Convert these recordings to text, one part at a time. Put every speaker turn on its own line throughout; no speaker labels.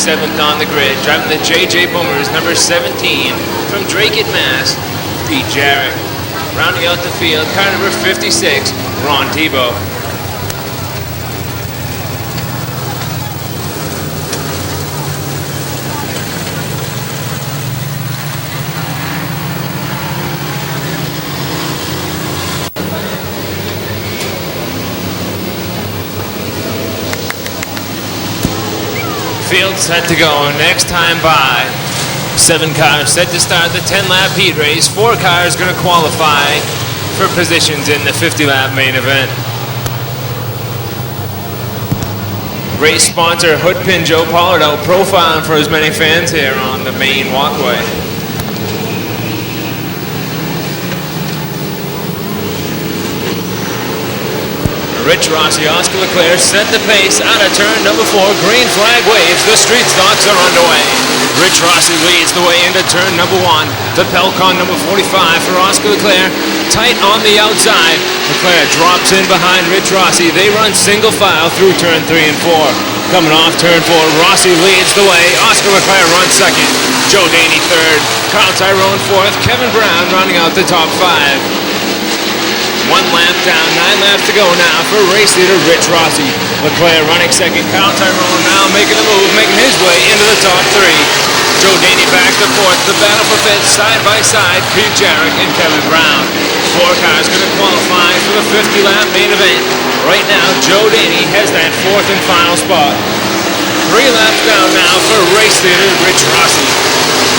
7th on the grid, driving the JJ Boomers, number 17 from Drake, Mass, Pete Jarrett. Rounding out the field, car number 56, Ron Tebow. Field set to go, next time by. 7 cars set to start the 10-lap heat race. 4 cars going to qualify for positions in the 50-lap main event. Race sponsor Hoodpin Joe Pollard out profiling for as many fans here on the main walkway. Rich Rossi, Oscar Leclerc set the pace out of turn number 4. Green flag waves. The street stocks are underway. Rich Rossi leads the way into turn number 1. The Pelcon number 45 for Oscar Leclerc. Tight on the outside. Leclerc drops in behind Rich Rossi. They run single file through turn 3 and 4. Coming off turn 4, Rossi leads the way. Oscar Leclerc runs second. Joe Daney third. Carl Tyrone fourth. Kevin Brown rounding out the top 5. 1 lap down, 9 laps to go now for race leader Rich Rossi. Leclerc running second, Carl Tyrone now making a move, making his way into the top 3. Joe Daney back to 4th. The battle for 5th, side by side, Pete Jarrett and Kevin Brown. 4 cars going to qualify for the 50-lap main event. Right now, Joe Daney has that 4th and final spot. 3 laps down now for race leader Rich Rossi.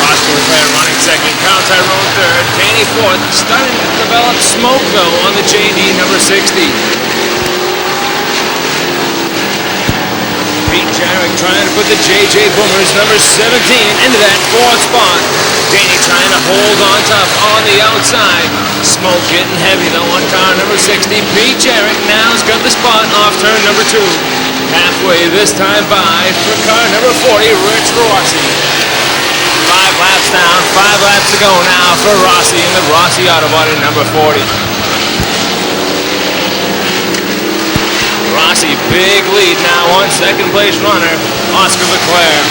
Oscar Leclerc running second, Carl Tyrone third, Daney 4th, starting to develop smoke though on the JD number 60. Pete Jarrett trying to put the JJ Boomers number 17 into that 4th spot. Daney trying to hold on top on the outside. Smoke getting heavy though on car number 60. Pete Jarrett now's got the spot off turn number 2. Halfway this time by for car number 40, Rich Rossi. 5 laps down, 5 laps to go now for Rossi in the Rossi Auto Body number 40. Rossi, big lead now on second place runner, Oscar Leclerc.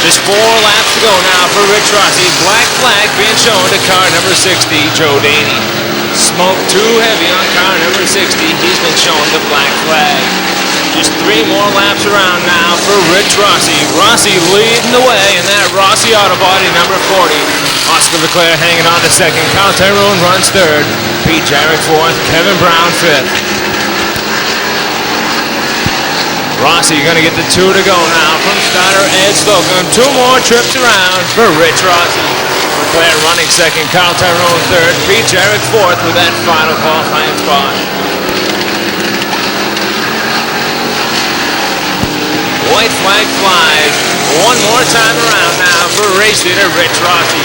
Just 4 laps to go now for Rich Rossi. Black flag being shown to car number 60, Joe Daney. Smoke too heavy on car number 60. He's been shown the black flag. Just 3 more laps around now for Rich Rossi. Rossi leading the way in that Rossi Auto Body number 40. Oscar Leclerc hanging on to second. Carl Tyrone runs third. Pete Jarrett 4th. Kevin Brown 5th. Rossi going to get the 2 to go now from starter Ed Slocum. 2 more trips around for Rich Rossi. Leclerc running second. Carl Tyrone third. Pete Jarrett 4th with that final qualifying spot. White flag flies. 1 more time around now for race leader Rich Rossi.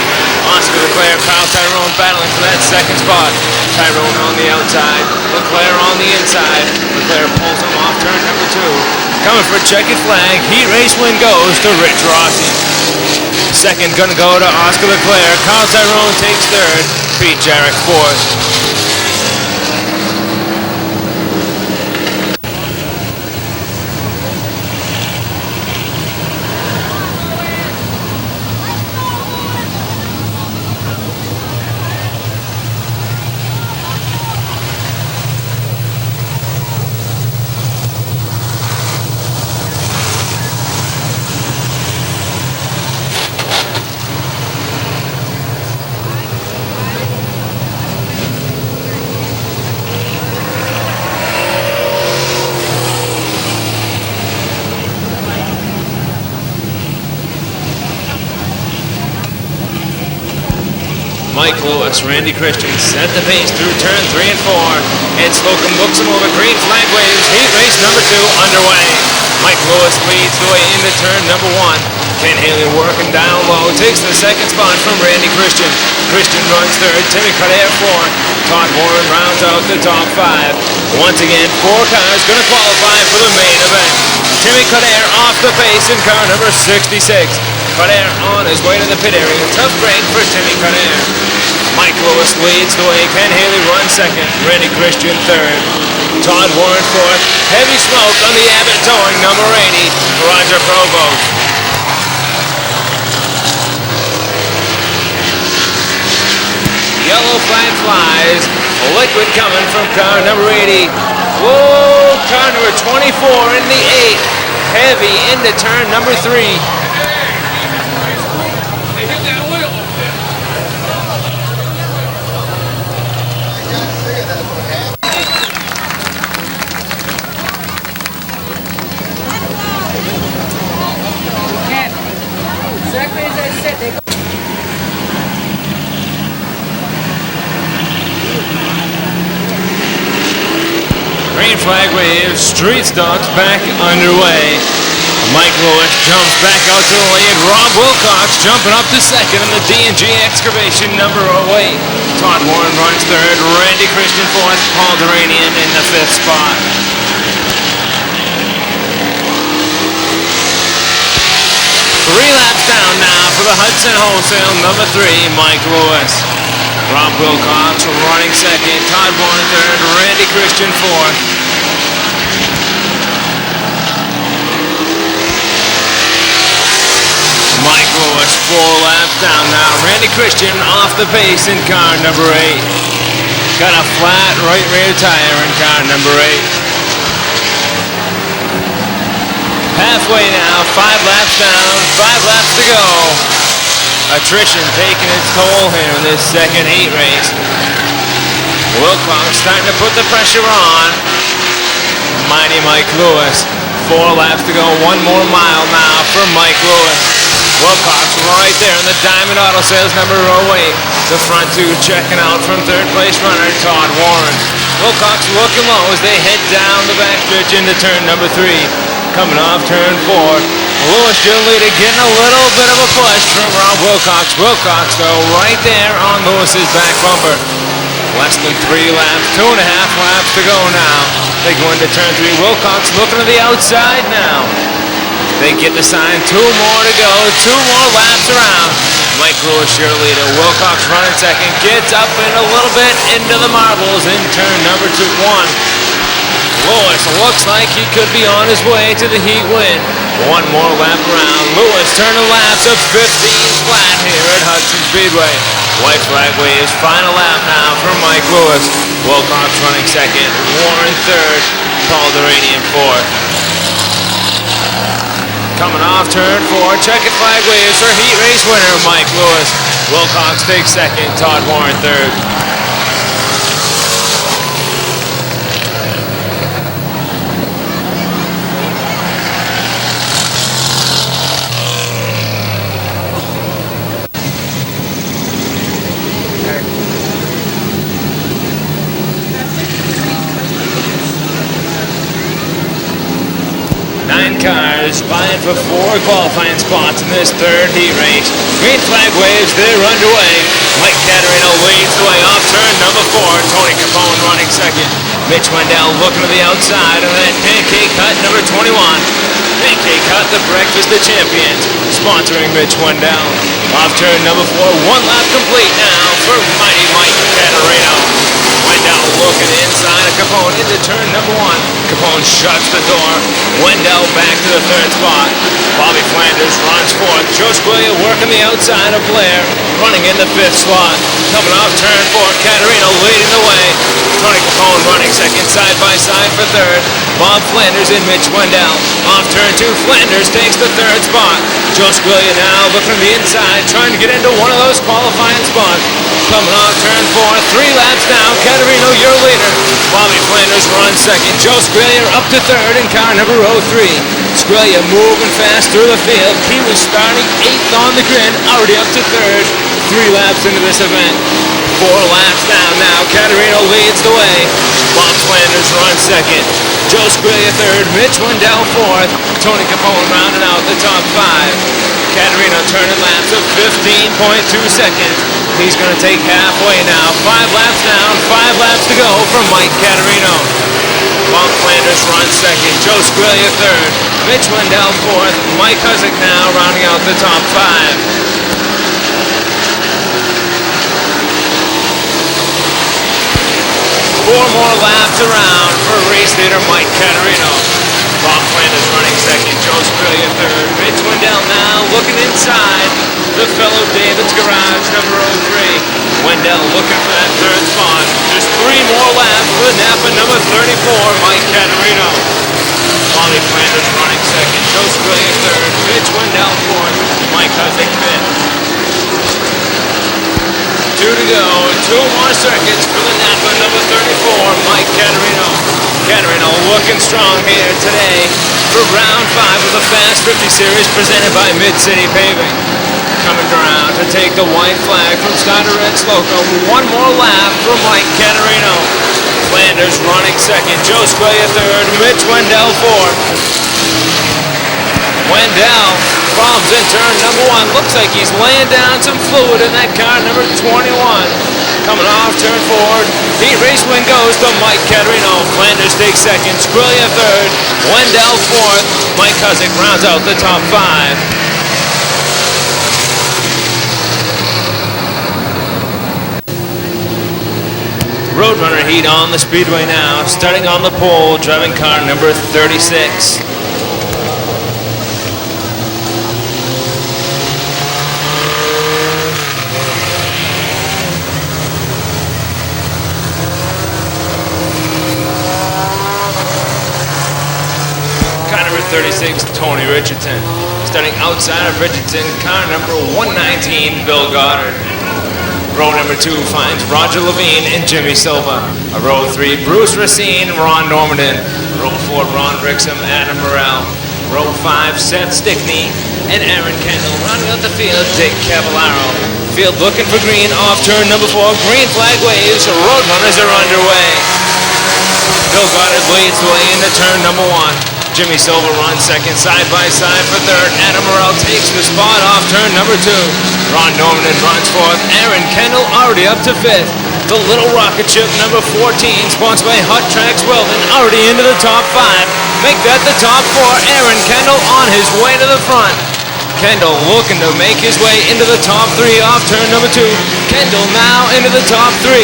Oscar Leclerc, Carl Tyrone battling for that second spot. Tyrone on the outside, Leclerc on the inside. Leclerc pulls him off turn number 2. Coming for checkered flag. Heat race win goes to Rich Rossi. Second gonna go to Oscar Leclerc. Carl Tyrone takes third. Pete Jarrett 4th. Mike Lewis, Randy Christian set the pace through turn 3 and 4. Ed Slocum books him over. Green flag waves. Heat race number 2 underway. Mike Lewis leads the way into turn number 1. Ken Haley working down low. Takes the second spot from Randy Christian. Christian runs third. Timmy Coder 4th. Todd Warren rounds out the top 5. Once again, 4 cars going to qualify for the main event. Timmy Coder off the pace in car number 66. Coder on his way to the pit area. Tough break for Timmy Coder. Mike Lewis leads the way. Ken Haley runs second. Randy Christian third. Todd Warren fourth. Heavy smoke on the Abbott Towing, number 80, Roger Provost. Yellow flag flies. Liquid coming from car number 80. Whoa, car number 24 in the 8th. Heavy into turn number 3.
Exactly as I said.
Green flag waves, street stocks back underway. Mike Lewis jumps back out to the lead. Rob Wilcox jumping up to second in the D&G excavation number 08. Todd Warren runs third. Randy Christian fourth. Paul Duranian in the 5th spot. Three laps down now for the Hudson Wholesale number 3, Mike Lewis. Rob Wilcox running second. Todd Warren third. Randy Christian fourth. Mike Lewis 4 laps down now. Randy Christian off the pace in car number 8. Got a flat right rear tire in car number 8. Halfway now, 5 laps down, 5 laps to go. Attrition taking its toll here in this second heat race. Wilcox starting to put the pressure on. Mighty Mike Lewis. 4 laps to go, 1 more mile now for Mike Lewis. Wilcox right there in the Diamond Auto Sales number 08. The front two checking out from third place runner Todd Warren. Wilcox looking low as they head down the backstretch into turn number 3. Coming off turn 4. Lewis your leader getting a little bit of a push from Rob Wilcox. Wilcox though right there on Lewis's back bumper. Less than 3 laps, 2.5 laps to go now. They go into turn 3. Wilcox looking to the outside now. They get the sign, 2 more to go, 2 more laps around. Mike Lewis your leader. Wilcox running second, gets up in a little bit into the marbles in turn number 1. Lewis looks like he could be on his way to the heat win. 1 more lap around. Lewis turning laps of 15 flat here at Hudson Speedway. White flag waves, final lap now for Mike Lewis. Wilcox running second, Warren third, Paul Duranian fourth. Coming off turn 4, checkered flag waves for heat race winner Mike Lewis. Wilcox takes second, Todd Warren third. Cars vying for 4 qualifying spots in this third heat race. Green flag waves, they're underway. Mike Caterino leads the way off turn number 4. Tony Capone running second. Mitch Wendell looking to the outside of that Pancake Hut number 21. Pancake Hut, the breakfast of champions, sponsoring Mitch Wendell. Off turn number 4, 1 lap complete now for mighty Mike Caterino. Wendell looking inside of Capone into turn number 1. Capone shuts the door. Wendell back to the 3rd spot. Bobby Flanders runs 4th. Joe Squillia working the outside of Blair, running in the 5th slot. Coming off turn 4, Caterino leading the way. Tony Capone running second, side by side for 3rd. Bob Flanders and Mitch Wendell. Off turn 2, Flanders takes the 3rd spot. Joe Squillia now looking to the inside, trying to get into one of those qualifying spots. Coming off turn 4, 3 laps down. Caterino, your leader. Bobby Flanders runs second. Joe Squillia up to 3rd in car number 03. Squillia moving fast through the field. He was starting 8th on the grid, already up to 3rd. 3 laps into this event. 4 laps down now. Caterino leads the way. Bob Flanders runs second. Joe Squillia 3rd. Mitch Wendell 4th. Tony Capone rounding out the top 5. Caterino turning laps of 15.2 seconds. He's going to take halfway now. 5 laps down, 5 laps to go for Mike Caterino. Bob Flanders runs second. Joe Squillia 3rd. Mitch Wendell 4th. Mike Hudson now rounding out the top 5. 4 more laps around for leader, Mike Caterino. Bob Flanders running second, Joe Squillia third. Mitch Wendell now looking inside the fellow David's Garage, number 03. Wendell looking for that third spot. Just 3 more laps for Napa number 34, Mike Caterino. Bobby Flanders running second, Joe Squillia third, Mitch Wendell fourth, Mike Hudson fifth. 2 to go, 2 more circuits for the Napa number 34, Mike Caterino. Caterino looking strong here today for round 5 of the Fast 50 Series presented by Mid-City Paving. Coming around to take the white flag from Starter Red Slocum. 1 more lap for Mike Caterino. Flanders running second, Joe Squillia third, Mitch Wendell fourth. Wendell problems in turn number 1. Looks like he's laying down some fluid in that car number 21. Coming off turn 4. Heat race win goes to Mike Caterino. Flanders takes second, Squillia third, Wendell fourth. Mike Hudson rounds out the top 5. Roadrunner heat on the speedway now. Starting on the pole, driving car number 36. Car number 36, Tony Richardson. Starting outside of Richardson, car number 119, Bill Goddard. Row number 2 finds Roger Levine and Jimmy Silva. Row 3, Bruce Racine, Ron Normandin. Row 4, Ron Rixham, Adam Morrell. Row 5, Seth Stickney and Aaron Kendall. Rounding out the field, Dick Cavallaro. Field looking for green off turn number 4. Green flag waves, Roadrunners are underway. Bill Goddard leads the way into turn number 1. Jimmy Silva runs second, side by side for third. Adam Morrell takes the spot off turn number 2. Ron Normandin runs fourth. Aaron Kendall already up to 5th. The Little Rocket Ship number 14, sponsored by Hot Tracks Welding, already into the top 5. Make that the top 4. Aaron Kendall on his way to the front. Kendall looking to make his way into the top 3 off turn number 2. Kendall now into the top 3.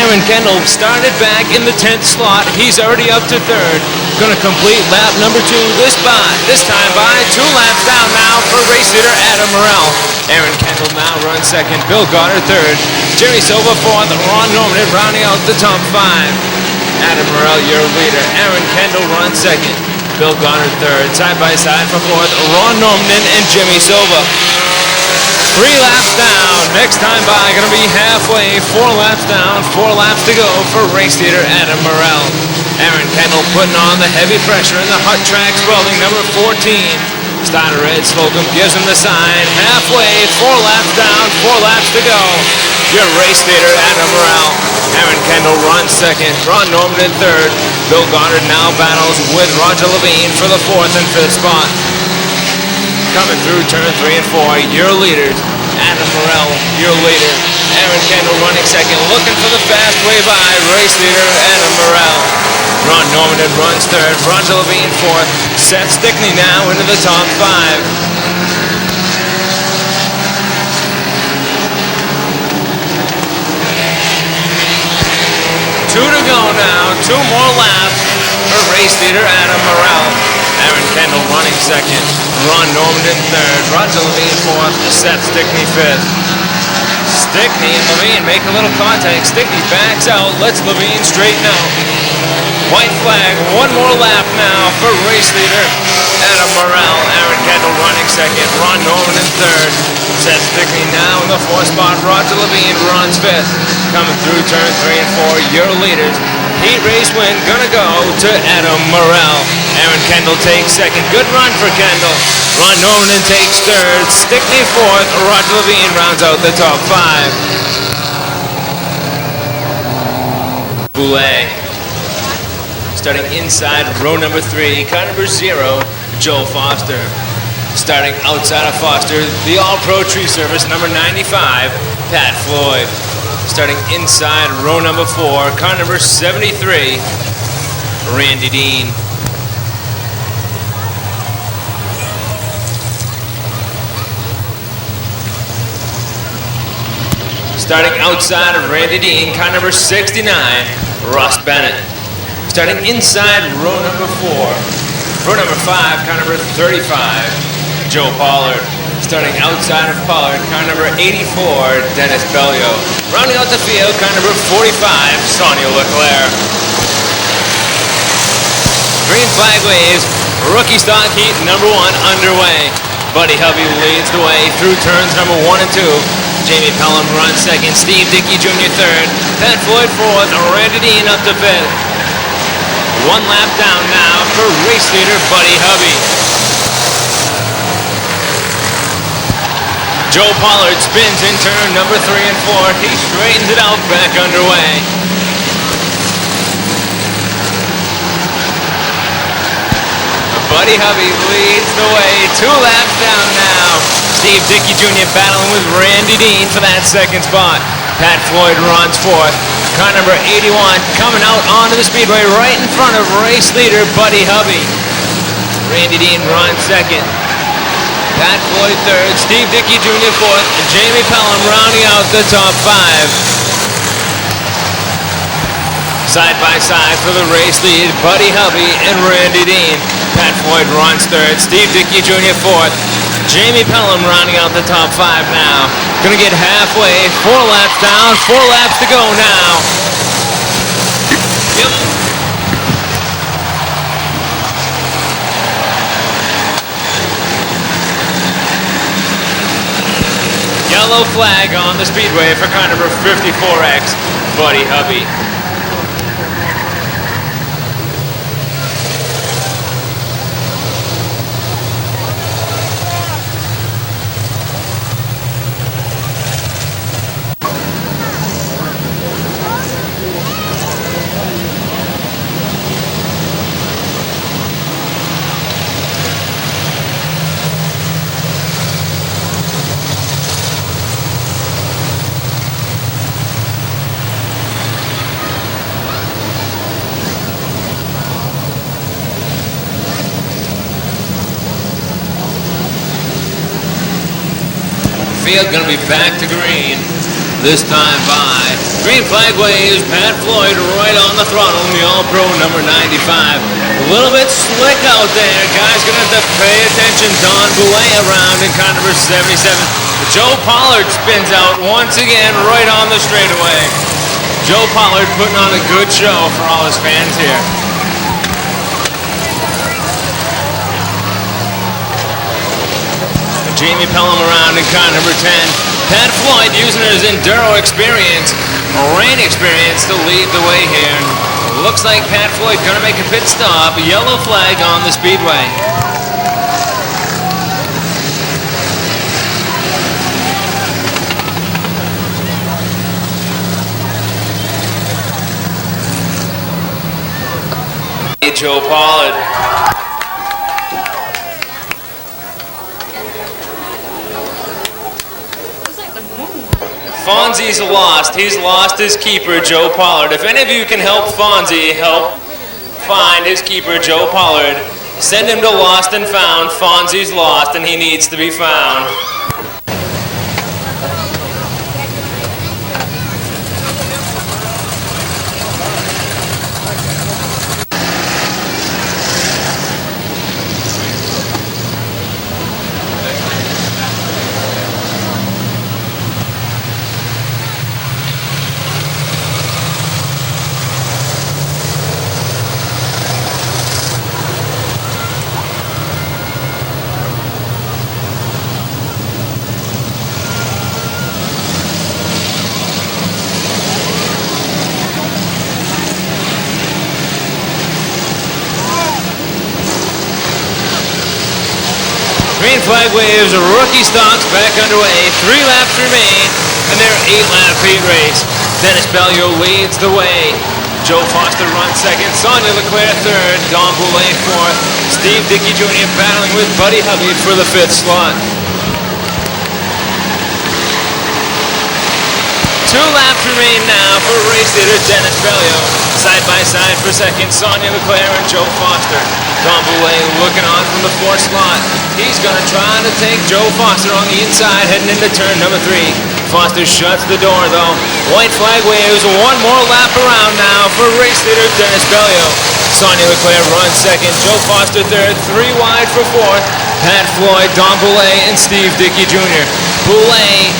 Aaron Kendall started back in the 10th slot. He's already up to 3rd. Going to complete lap number 2 this time by 2 laps down now for race leader Adam Morrell. Aaron Kendall now runs second. Bill Goddard third. Jimmy Silva fourth. Ron Normandin rounding out the top 5. Adam Morrell, your leader. Aaron Kendall runs second. Bill Goddard third. Side by side for fourth. Ron Normandin and Jimmy Silva. 3 laps down. Next time by going to be halfway. 4 laps down. 4 laps to go for race leader Adam Morrell. Aaron Kendall putting on the heavy pressure in the Hot Tracks Welding number 14. Starter Red Slocum gives him the sign. Halfway, 4 laps down, 4 laps to go. Your race leader, Adam Morrell. Aaron Kendall runs second. Ron Normandin third. Bill Goddard now battles with Roger Levine for the 4th and 5th spot. Coming through turn 3 and 4, your leaders. Adam Morrell, your leader. Aaron Kendall running second, looking for the fast way by race leader Adam Morrell. Ron Normandin runs third, Roger Levine fourth. Seth Stickney now into the top 5. 2 to go now, 2 more laps for race leader Adam Morrell. Aaron Kendall running second, Ron Normandin third, Roger Levine fourth, Seth Stickney 5th. Stickney and Levine make a little contact. Stickney backs out, lets Levine straighten out. White flag, 1 more lap now for race leader Adam Morrell. Aaron Kendall running second, Ron Normandin third. Seth Stickney now in the 4th spot. Roger Levine runs 5th. Coming through turn 3 and 4, your leaders. Heat race win gonna go to Adam Morrell. Aaron Kendall takes second. Good run for Kendall. Ron Normandin takes third. Stickney fourth. Roger Levine rounds out the top 5. Boulay. Starting inside row number 3, car number 0, Joe Foster. Starting outside of Foster, the All-Pro Tree Service number 95, Pat Floyd. Starting inside row number 4, car number 73, Randy Dean. Starting outside of Randy Dean, car number 69, Ross Bennett. starting inside row number 4. Row number 5, car number 35, Joe Pollard. Starting outside of Pollard, car number 84, Dennis Bellio. Rounding out the field, car number 45, Sonia Leclerc. Green flag waves, rookie stock heat number 1 underway. Buddy Hubby leads the way through turns number 1 and 2. Jamie Pelham runs second, Steve Dickey Jr. third, Pat Floyd fourth, Randy Dean up to fifth. 1 lap down now for race leader Buddy Hubby. Joe Pollard spins in turn number 3 and 4. He straightens it out, back underway. Buddy Hubby leads the way, 2 laps down now. Steve Dickey Jr. battling with Randy Dean for that second spot. Pat Floyd runs fourth. Car number 81 coming out onto the speedway right in front of race leader Buddy Hubby. Randy Dean runs second. Pat Floyd third, Steve Dickey Jr. fourth, and Jamie Pelham rounding out the top 5. Side by side for the race lead, Buddy Hubby and Randy Dean. Pat Floyd runs third, Steve Dickey Jr. fourth, Jamie Pelham rounding out the top 5 now. Gonna get halfway, 4 laps down, 4 laps to go now. Yep. Yellow flag on the speedway for car number 54X, Buddy Hubby. Field gonna be back to green, this time by green flag waves, Pat Floyd right on the throttle in the All-Pro number 95. A little bit slick out there, guys gonna have to pay attention. Don Boulay around in car number 77. Joe Pollard spins out once again right on the straightaway. Joe Pollard putting on a good show for all his fans here. Jamie Pelham around in car number 10. Pat Floyd using his enduro experience, rain experience to lead the way here. Looks like Pat Floyd gonna make a pit stop. Yellow flag on the speedway. Joe Pollard. Fonzie's lost. He's lost his keeper, Joe Pollard. If any of you can help Fonzie help find his keeper, Joe Pollard, send him to Lost and Found. Fonzie's lost and he needs to be found. Green flag waves, rookie stocks back underway. 3 laps remain, and their 8-lap heat race. Dennis Bellio leads the way. Joe Foster runs second, Sonia Leclerc third, Don Boulay fourth, Steve Dickey Jr. battling with Buddy Hubby for the 5th slot. 2 laps remain now for race leader Dennis Bellio. Side by side for second, Sonia Leclerc and Joe Foster. Don Boulay looking on from the 4th slot. He's going to try to take Joe Foster on the inside heading into turn number 3. Foster shuts the door though. White flag waves, one more lap around now for race leader Dennis Bellio. Sonia Leclerc runs second, Joe Foster third, 3 wide for fourth. Pat Floyd, Don Boulay, and Steve Dickey Jr. Boulay,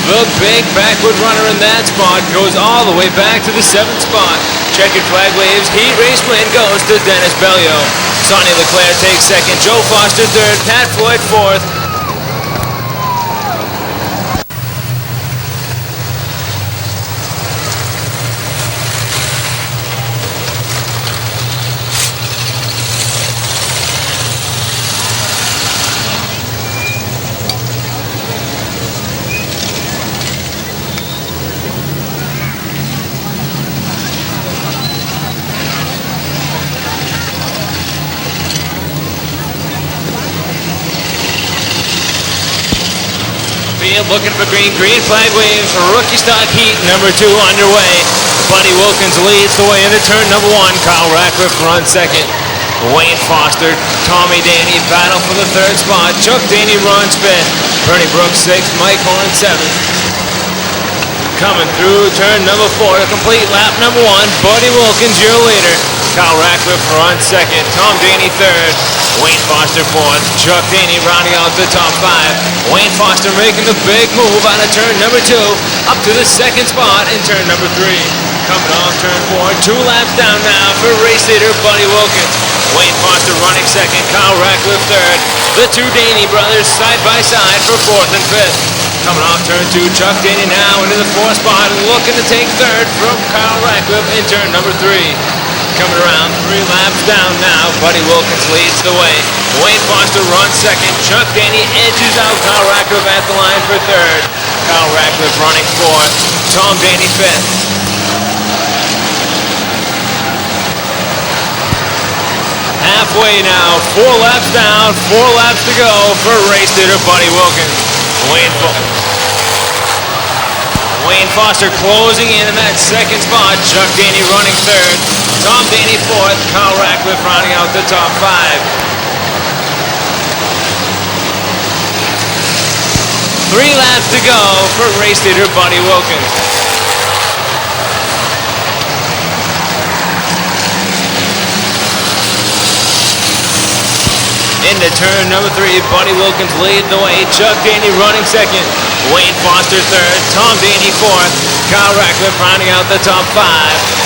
the big backward runner in that spot, goes all the way back to the 7th spot. Checkered flag waves, heat race win goes to Dennis Bellio. Sonia Leclerc takes second, Joe Foster third, Pat Floyd fourth. Looking for green flag waves, rookie stock heat number 2 underway. Buddy Wilkins leads the way into turn number 1. Kyle Ratcliffe runs second. Wayne Foster, Tommy Daney battle for the 3rd spot. Chuck Daney runs 5th. Bernie Brooks 6th. Mike Horn 7th. Coming through turn number 4 to complete lap number 1. Buddy Wilkins, your leader. Kyle Ratcliffe runs second. Tom Daney third. Wayne Foster fourth. Chuck Daney rounding out the top 5. Wayne Foster making the big move out of turn number 2 up to the 2nd spot in turn number 3. Coming off turn 4, 2 laps down now for race leader Buddy Wilkins. Wayne Foster running second. Kyle Ratcliffe third. The 2 Daney brothers side by side for 4th and 5th. Coming off turn 2, Chuck Daney now into the 4th spot and looking to take 3rd from Kyle Ratcliffe in turn number 3. Coming around 3 laps down now, Buddy Wilkins leads the way. Wayne Foster runs second. Chuck Daney edges out Kyle Ratcliffe at the line for 3rd. Kyle Ratcliffe running 4th. Tom Daney 5th. Halfway now, 4 laps down, 4 laps to go for race leader Buddy Wilkins. Wayne Foster closing in that 2nd spot. Chuck Daney running 3rd. Tom Daney 4th. Kyle Ratcliffe rounding out the top 5. 3 laps to go for race leader Buddy Wilkins. Into turn number 3, Buddy Wilkins lead the way. Chuck Daney running second. Wayne Foster third. Tom Daney fourth. Kyle Ratcliffe rounding out the top 5.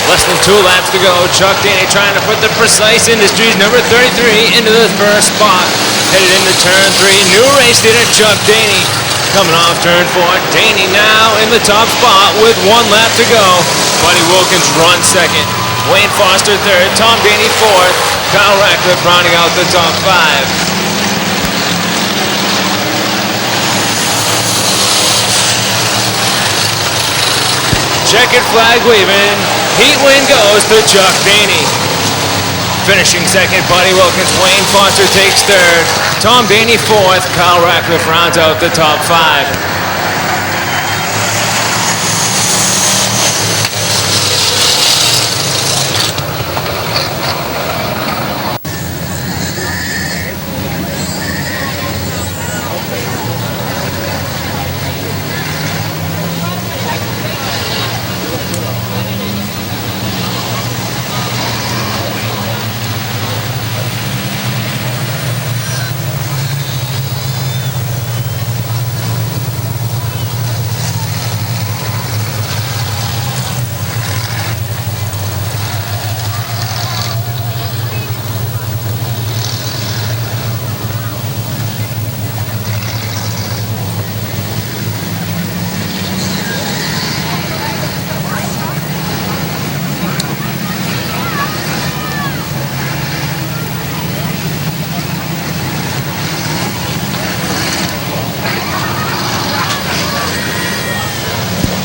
Less than 2 laps to go. Chuck Daney trying to put the Precise Industries number 33 into the 1st spot. Headed into turn 3, new race leader Chuck Daney. Coming off turn 4, Daney now in the top spot with 1 lap to go. Buddy Wilkins runs second. Wayne Foster third. Tom Daney fourth. Kyle Ratcliffe rounding out the top 5. Checkered flag waving. Heat win goes to Chuck Daney. Finishing second, Buddy Wilkins. Wayne Foster takes 3rd. Tom Daney 4th. Kyle Ratcliffe rounds out the top 5.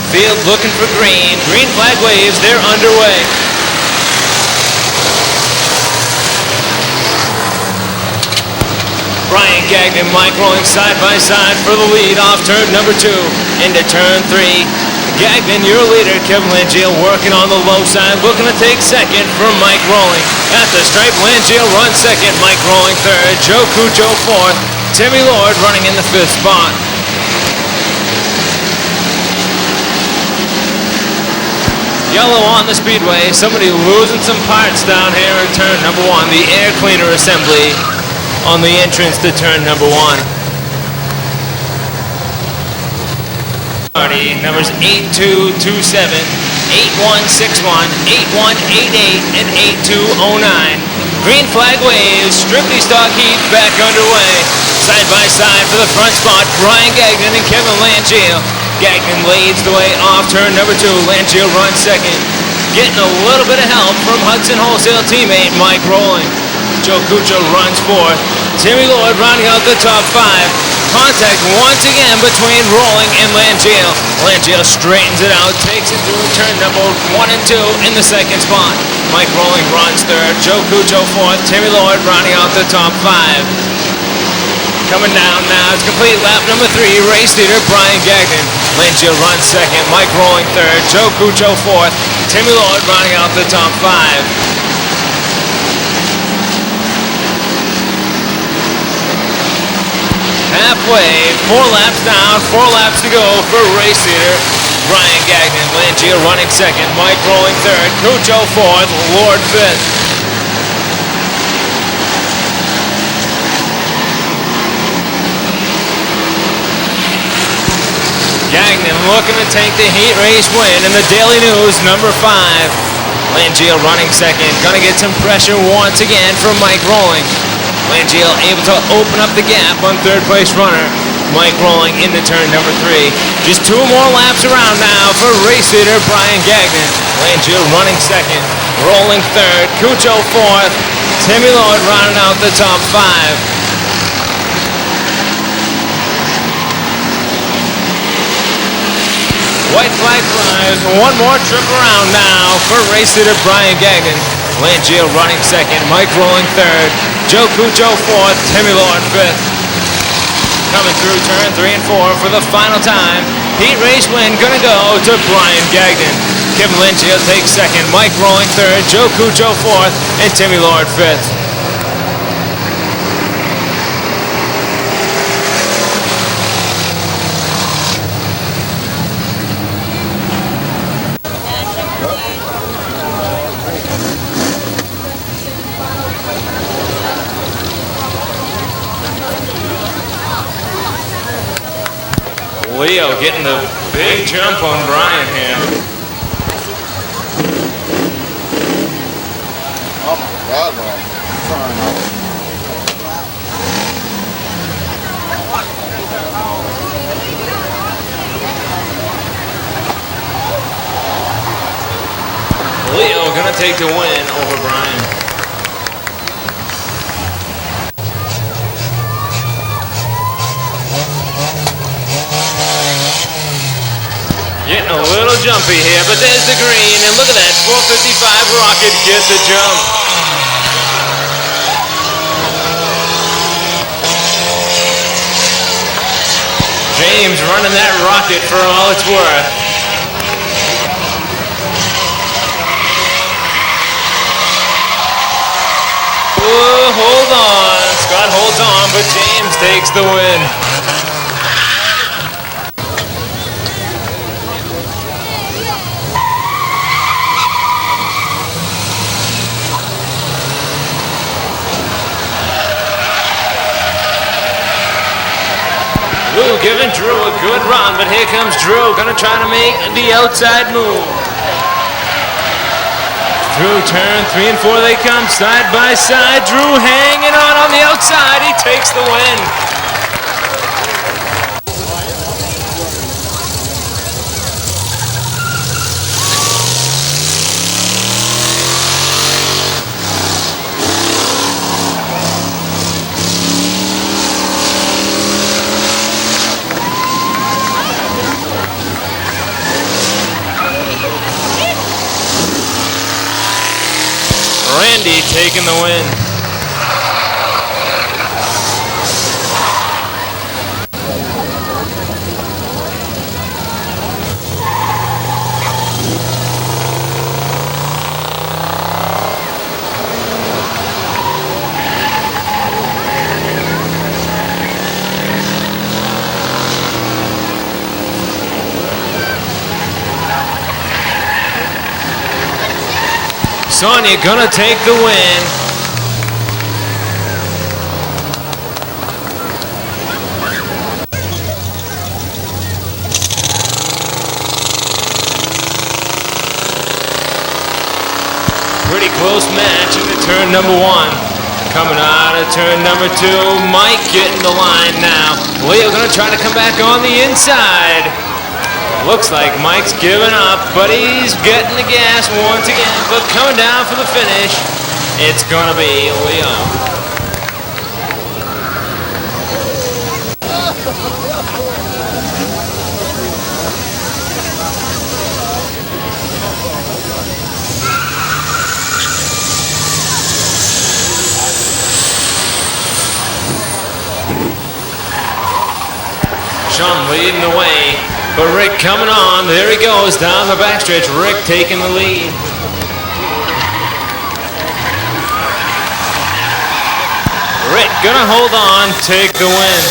Field looking for green. Green flag waves. They're underway. Brian Gagnon, Mike rolling side by side for the lead off turn number 2 into turn 3. Gagnon, your leader. Kevin Langiel working on the low side, looking to take second from Mike Rolling. At the stripe, Langiel runs second. Mike Rolling third. Joe Cujo fourth. Timmy Lord running in the 5th spot. yellow on the speedway. Somebody losing some parts down here in turn number 1. The air cleaner assembly on the entrance to turn number 1. Numbers 8227, 8161, 8188, and 8209. Green flag waves, strictly stock heat back underway. Side by side for the front spot, Brian Gagnon and Kevin Langeal. Gagnon leads the way off turn number 2. Langeal runs second. Getting a little bit of help from Hudson Wholesale teammate Mike Rowling. Joe Cuccio runs fourth. Timmy Lloyd rounding out the top 5. Contact once again between Rowling and Langeal. Langeal straightens it out, takes it through turn number 1 and 2 in the second spot. Mike Rowling runs third. Joe Cuccio fourth. Timmy Lloyd rounding out the top 5. Coming down now, it's complete lap number 3, race leader Brian Gagnon. Langeal runs second, Mike Rowling third, Joe Cuccio fourth, Timmy Lloyd rounding out the top 5. Halfway, 4 laps down, 4 laps to go for race leader Brian Gagnon. Langeal running second, Mike Rowling third, Cuccio fourth, Lloyd fifth. Gagnon looking to take the heat race win in the Daily News number 5. Langeal running second, gonna get some pressure once again from Mike Rowling. Langeal able to open up the gap on third place runner Mike Rowling into turn number 3. Just 2 more laps around now for race leader Brian Gagnon. Langeal running second, Rowling third, Cuccio fourth, Timmy Lloyd rounding out the top 5. White flag flies, 1 more trip around now for race leader Brian Gagnon. Langeal running second, Mike Rowling third, Joe Cuccio fourth, Timmy Lloyd fifth. Coming through turn 3 and 4 for the final time. Heat race win gonna go to Brian Gagnon. Kevin Langeal takes second, Mike Rowling third, Joe Cuccio fourth, and Timmy Lloyd fifth. Leo getting the big jump on Brian here.
Oh my God, man.
Leo gonna take the win over Brian. Getting a little jumpy here, but there's the green, and look at that 455 rocket get the jump. James running that rocket for all it's worth. Oh, hold on. Scott holds on, but James takes the win. Lou giving Drew a good run, but here comes Drew, gonna try to make the outside move. Through turn 3 and 4 they come, side by side. Drew hanging on the outside, he takes the win. Randy taking the win. Sonia gonna take the win. Pretty close match into turn number 1. Coming out of turn number 2, Mike getting the line now. Leo gonna try to come back on the inside. Looks like Mike's giving up, but he's getting the gas once again. But coming down for the finish, it's gonna be Leo. Sean leading the way. But Rick coming on, there he goes, down the backstretch. Rick taking the lead. Rick gonna hold on, take the win.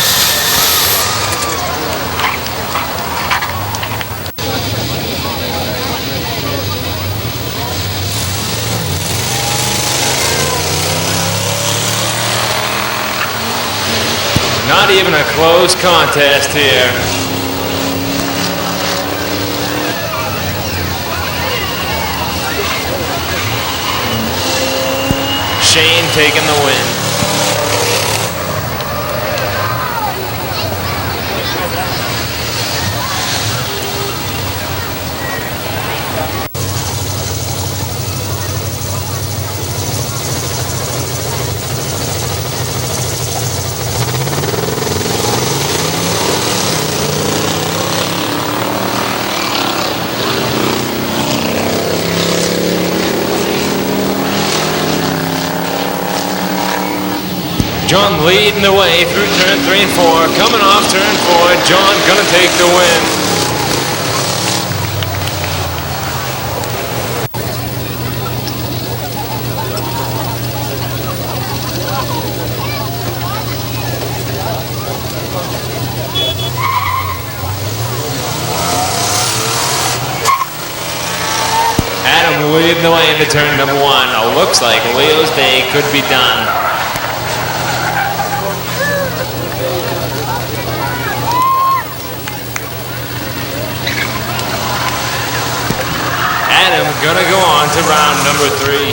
Not even a close contest here. Shane taking the win. John leading the way through turn 3 and 4. Coming off turn 4, John gonna take the win. Adam leading the way into turn number 1. Looks like Leo's day could be done. Adam gonna go on to round number 3.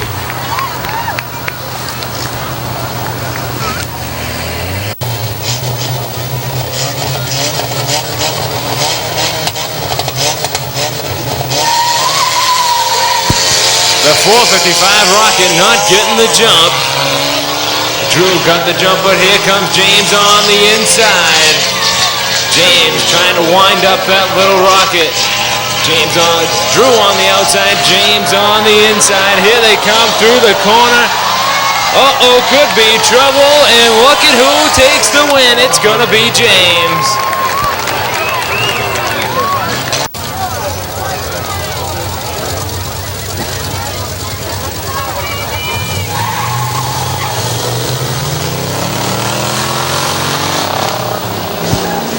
The 455 Rocket not getting the jump. Drew got the jump, but here comes James on the inside. James trying to wind up that little rocket. James on, Drew on the outside, James on the inside. Here they come through the corner. Uh-oh, could be trouble, and look at who takes the win. It's gonna be James.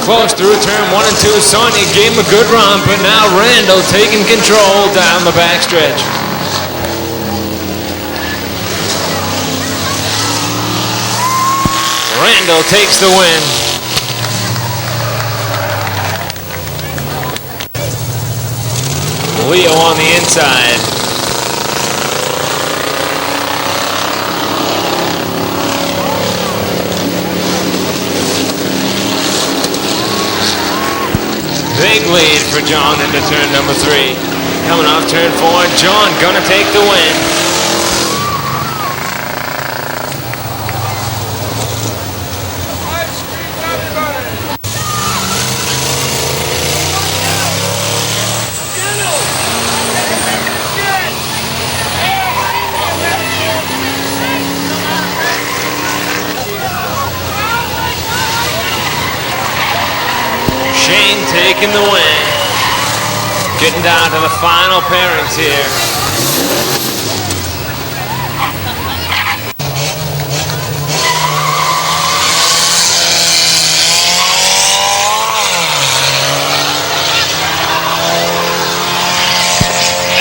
Close through turn 1 and 2. Sonia gave him a good run, but now Randall taking control down the backstretch. Randall takes the win. Leo on the inside. Big lead for John into turn number 3. Coming off turn 4, John gonna take the win. Shane taking the win. Getting down to the final pairings here.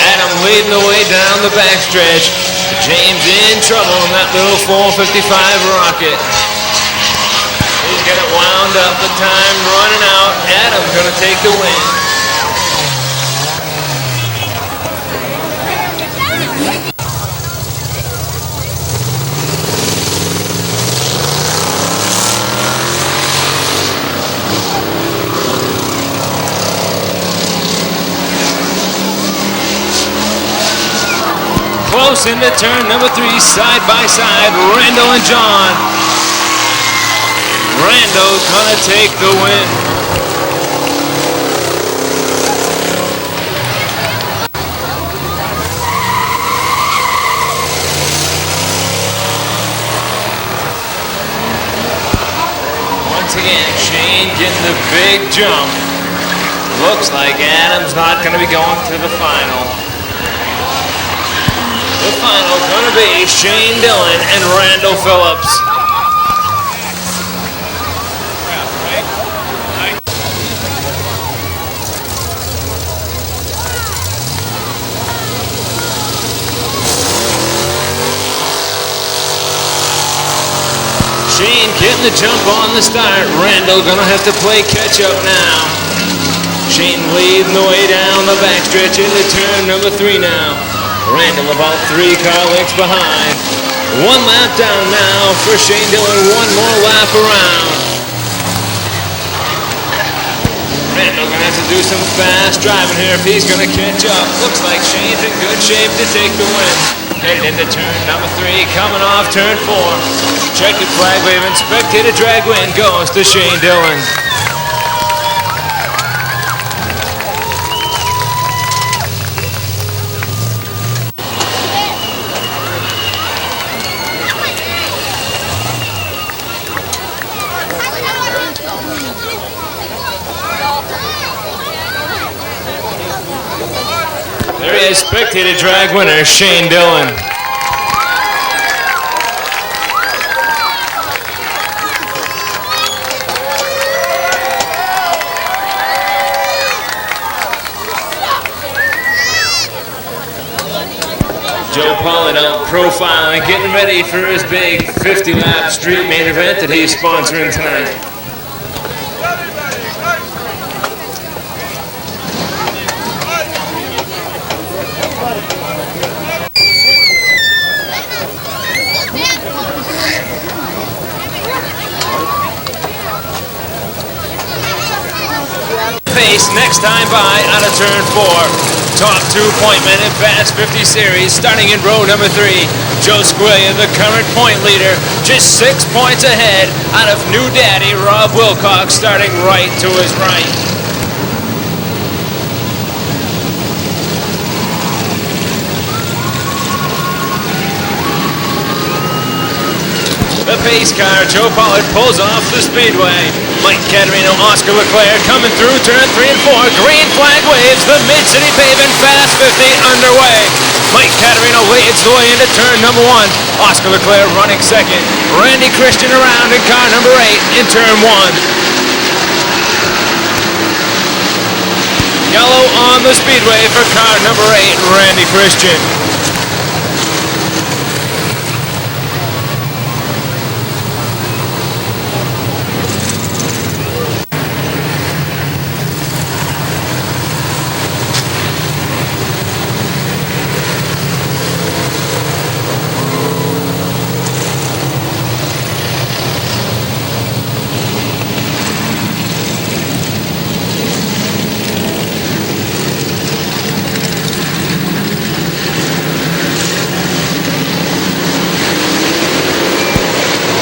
Adam leading the way down the backstretch. James in trouble in that little 455 rocket. He's got it wound up, the time running out. Adam's going to take the win. Close into turn number 3, side by side, Randall and John. Randall's gonna take the win. Once again, Shane getting the big jump. Looks like Adam's not gonna be going to the final. The final gonna be Shane Dillon and Randall Phillips. Shane getting the jump on the start. Randall gonna have to play catch up now. Shane leading the way down the backstretch into turn number 3 now. Randall about 3 car lengths behind. 1 lap down now for Shane Dillon. 1 more lap around. Randall gonna have to do some fast driving here if he's gonna catch up. Looks like Shane's in good shape to take the win. Headed into turn number 3, coming off turn 4. Checkered flag waving, spectator drag win goes to Shane Dillon. There he is, spectator drag winner, Shane Dillon. Joe Pollard out profiling, getting ready for his big 50-lap street main event that he's sponsoring tonight. Pace next time by out of turn 4. Top 2-point men in Fast 50 Series starting in row number 3. Joe Squiglia, the current point leader, just 6 points ahead out of new daddy Rob Wilcox starting right to his right. The pace car, Joe Pollard pulls off the speedway. Mike Caterino, Oscar Leclerc coming through turn 3 and 4. Green flag waves, the Mid-City Paving Fast 50 underway. Mike Caterino leads the way into turn number 1. Oscar Leclerc running second. Randy Christian around in car number 8 in turn 1. Yellow on the speedway for car number 8, Randy Christian.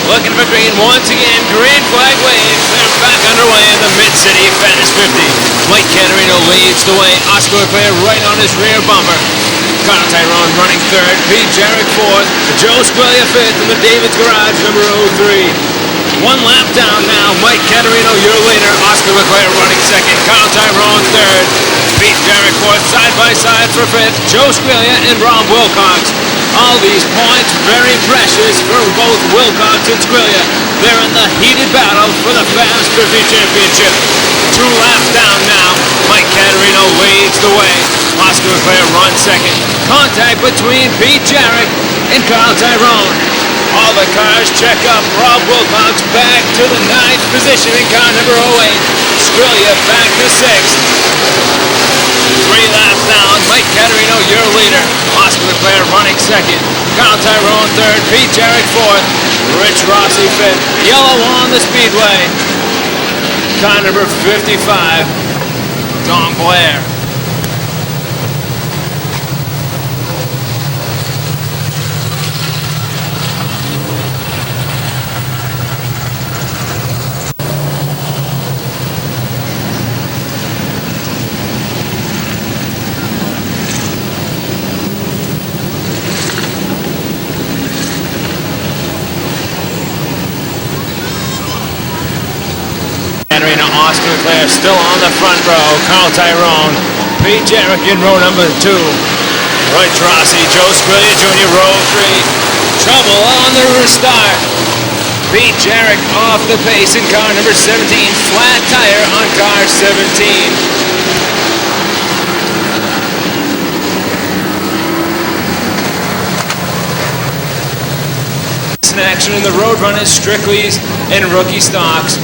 Looking for green once again. Green flag waves. They're back underway in the Mid-City Fast 50. Mike Caterino leads the way. Oscar Leclerc right on his rear bumper. Kyle Tyrone running 3rd. Pete Jarrett 4th. Joe Squiglia 5th in the David's Garage number 03. 1 lap down now. Mike Caterino, your leader. Oscar Leclerc running 2nd. Kyle Tyrone 3rd. Pete Jarrett 4th. Side by side for 5th. Joe Squiglia and Rob Wilcox. All these points very precious for both Wilcox and Squiglia. They're in the heated battle for the Fast 50 Championship. 2 laps down now. Mike Caterino leads the way. Oscar Leclerc runs second. Contact between Pete Jarrett and Kyle Tyrone. All the cars check up. Rob Wilcox back to the 9th position in car number 08. Scrilia back to 6th. 3 laps down. Mike Caterino, your leader. Oscar Leclerc running second. Kyle Tyrone third. Pete Jarrett fourth. Rich Rossi fifth. Yellow on the speedway. Car number 55. Don Blair. Oscar Leclerc still on the front row. Carl Tyrone, Pete Jarrett in row number 2. Rich Rossi, Joe Squillia Jr. row 3. Trouble on the restart. Pete Jarrett off the pace in car number 17. Flat tire on car 17. Action in the Roadrunners, Strictly's, and Rookie Stocks.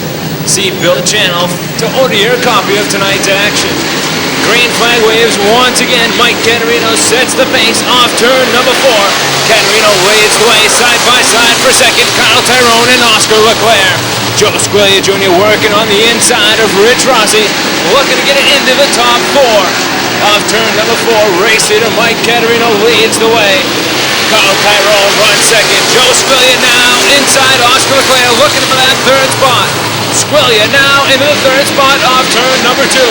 See Build Channel to order your copy of tonight's action. Green flag waves once again. Mike Caterino sets the pace off turn number 4. Caterino leads the way side by side for second. Kyle Tyrone and Oscar Leclerc. Joe Squillia Jr. working on the inside of Rich Rossi, looking to get it into the top 4. Off turn number 4, race leader Mike Caterino leads the way. Kyle Tyrone runs second. Joe Squillia now inside Oscar Leclerc, looking for that 3rd spot. Squillia now into the 3rd spot off turn number 2.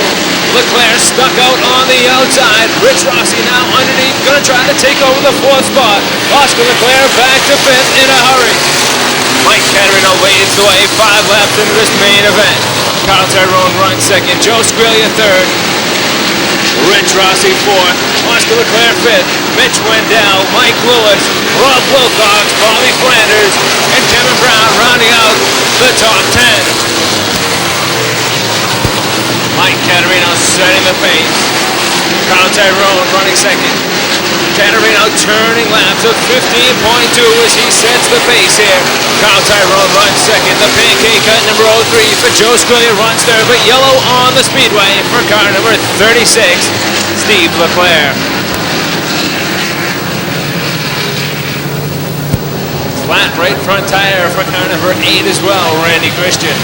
Leclerc stuck out on the outside. Rich Rossi now underneath, gonna try to take over the 4th spot. Oscar Leclerc back to 5th in a hurry. Mike Caterino leads the way 5 laps into this main event. Kyle Tyrone runs second. Joe Squillia 3rd. Rich Rossi 4th. Oscar Leclerc 5th. Mitch Wendell, Mike Lewis, Rob Wilcox, Bobby Flanders, and Kevin Brown rounding out the top 10. Mike Caterino setting the pace. Kyle Tyrone running second. Caterino turning laps of 15.2 as he sets the pace here. Kyle Tyrone runs second. The pancake cut number 03 for Joe Squillia runs third, but yellow on the speedway for car number 36, Steve Leclerc. Flat right front tire for car number 8 as well, Randy Christian.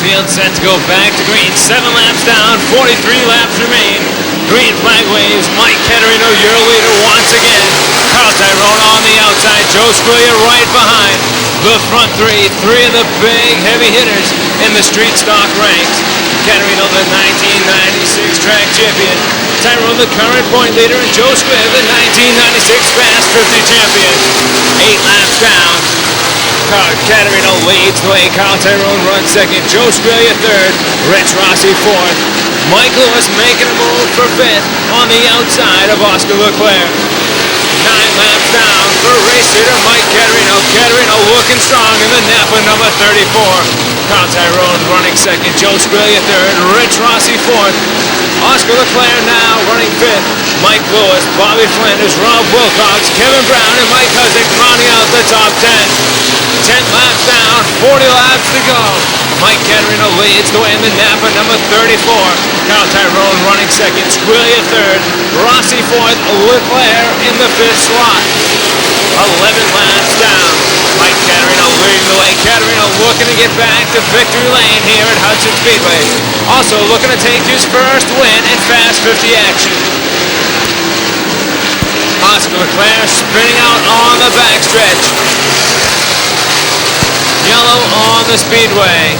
Field set to go back to green. 7 laps down, 43 laps remain. Green flag waves. Mike Caterino, your leader once again. Kyle Tyrone on the outside. Joe Squillia right behind. The front 3 of the big heavy hitters in the street stock ranks. Caterino, the 1996 track champion. Tyrone, the current point leader, and Joe Squillia, the 1996 Fast 50 champion. 8 laps down. Caterino leads the way. Kyle Tyrone runs second. Joe Squillia 3rd. Rich Rossi 4th. Mike Lewis making a move for 5th on the outside of Oscar Leclerc. 9 laps down for race leader Mike Caterino. Caterino looking strong in the Napa number 34. Kyle Tyrone running second. Joe Squillia 3rd. Rich Rossi 4th. Oscar Leclerc now running 5th. Mike Lewis, Bobby Flanders, Rob Wilcox, Kevin Brown, and Mike Hudson rounding out the top 10. 10 laps down, 40 laps to go. Mike Caterino leads the way in the Napa number 34. Kyle Tyrone running second. Squillia 3rd. Rossi 4th. Leclerc in the 5th slot. 11 laps down. Mike Caterino leading the way. Caterino looking to get back to victory lane here at Hudson Speedway. Also looking to take his first win in Fast 50 action. Oscar Leclerc spinning out on the backstretch. Yellow on the speedway.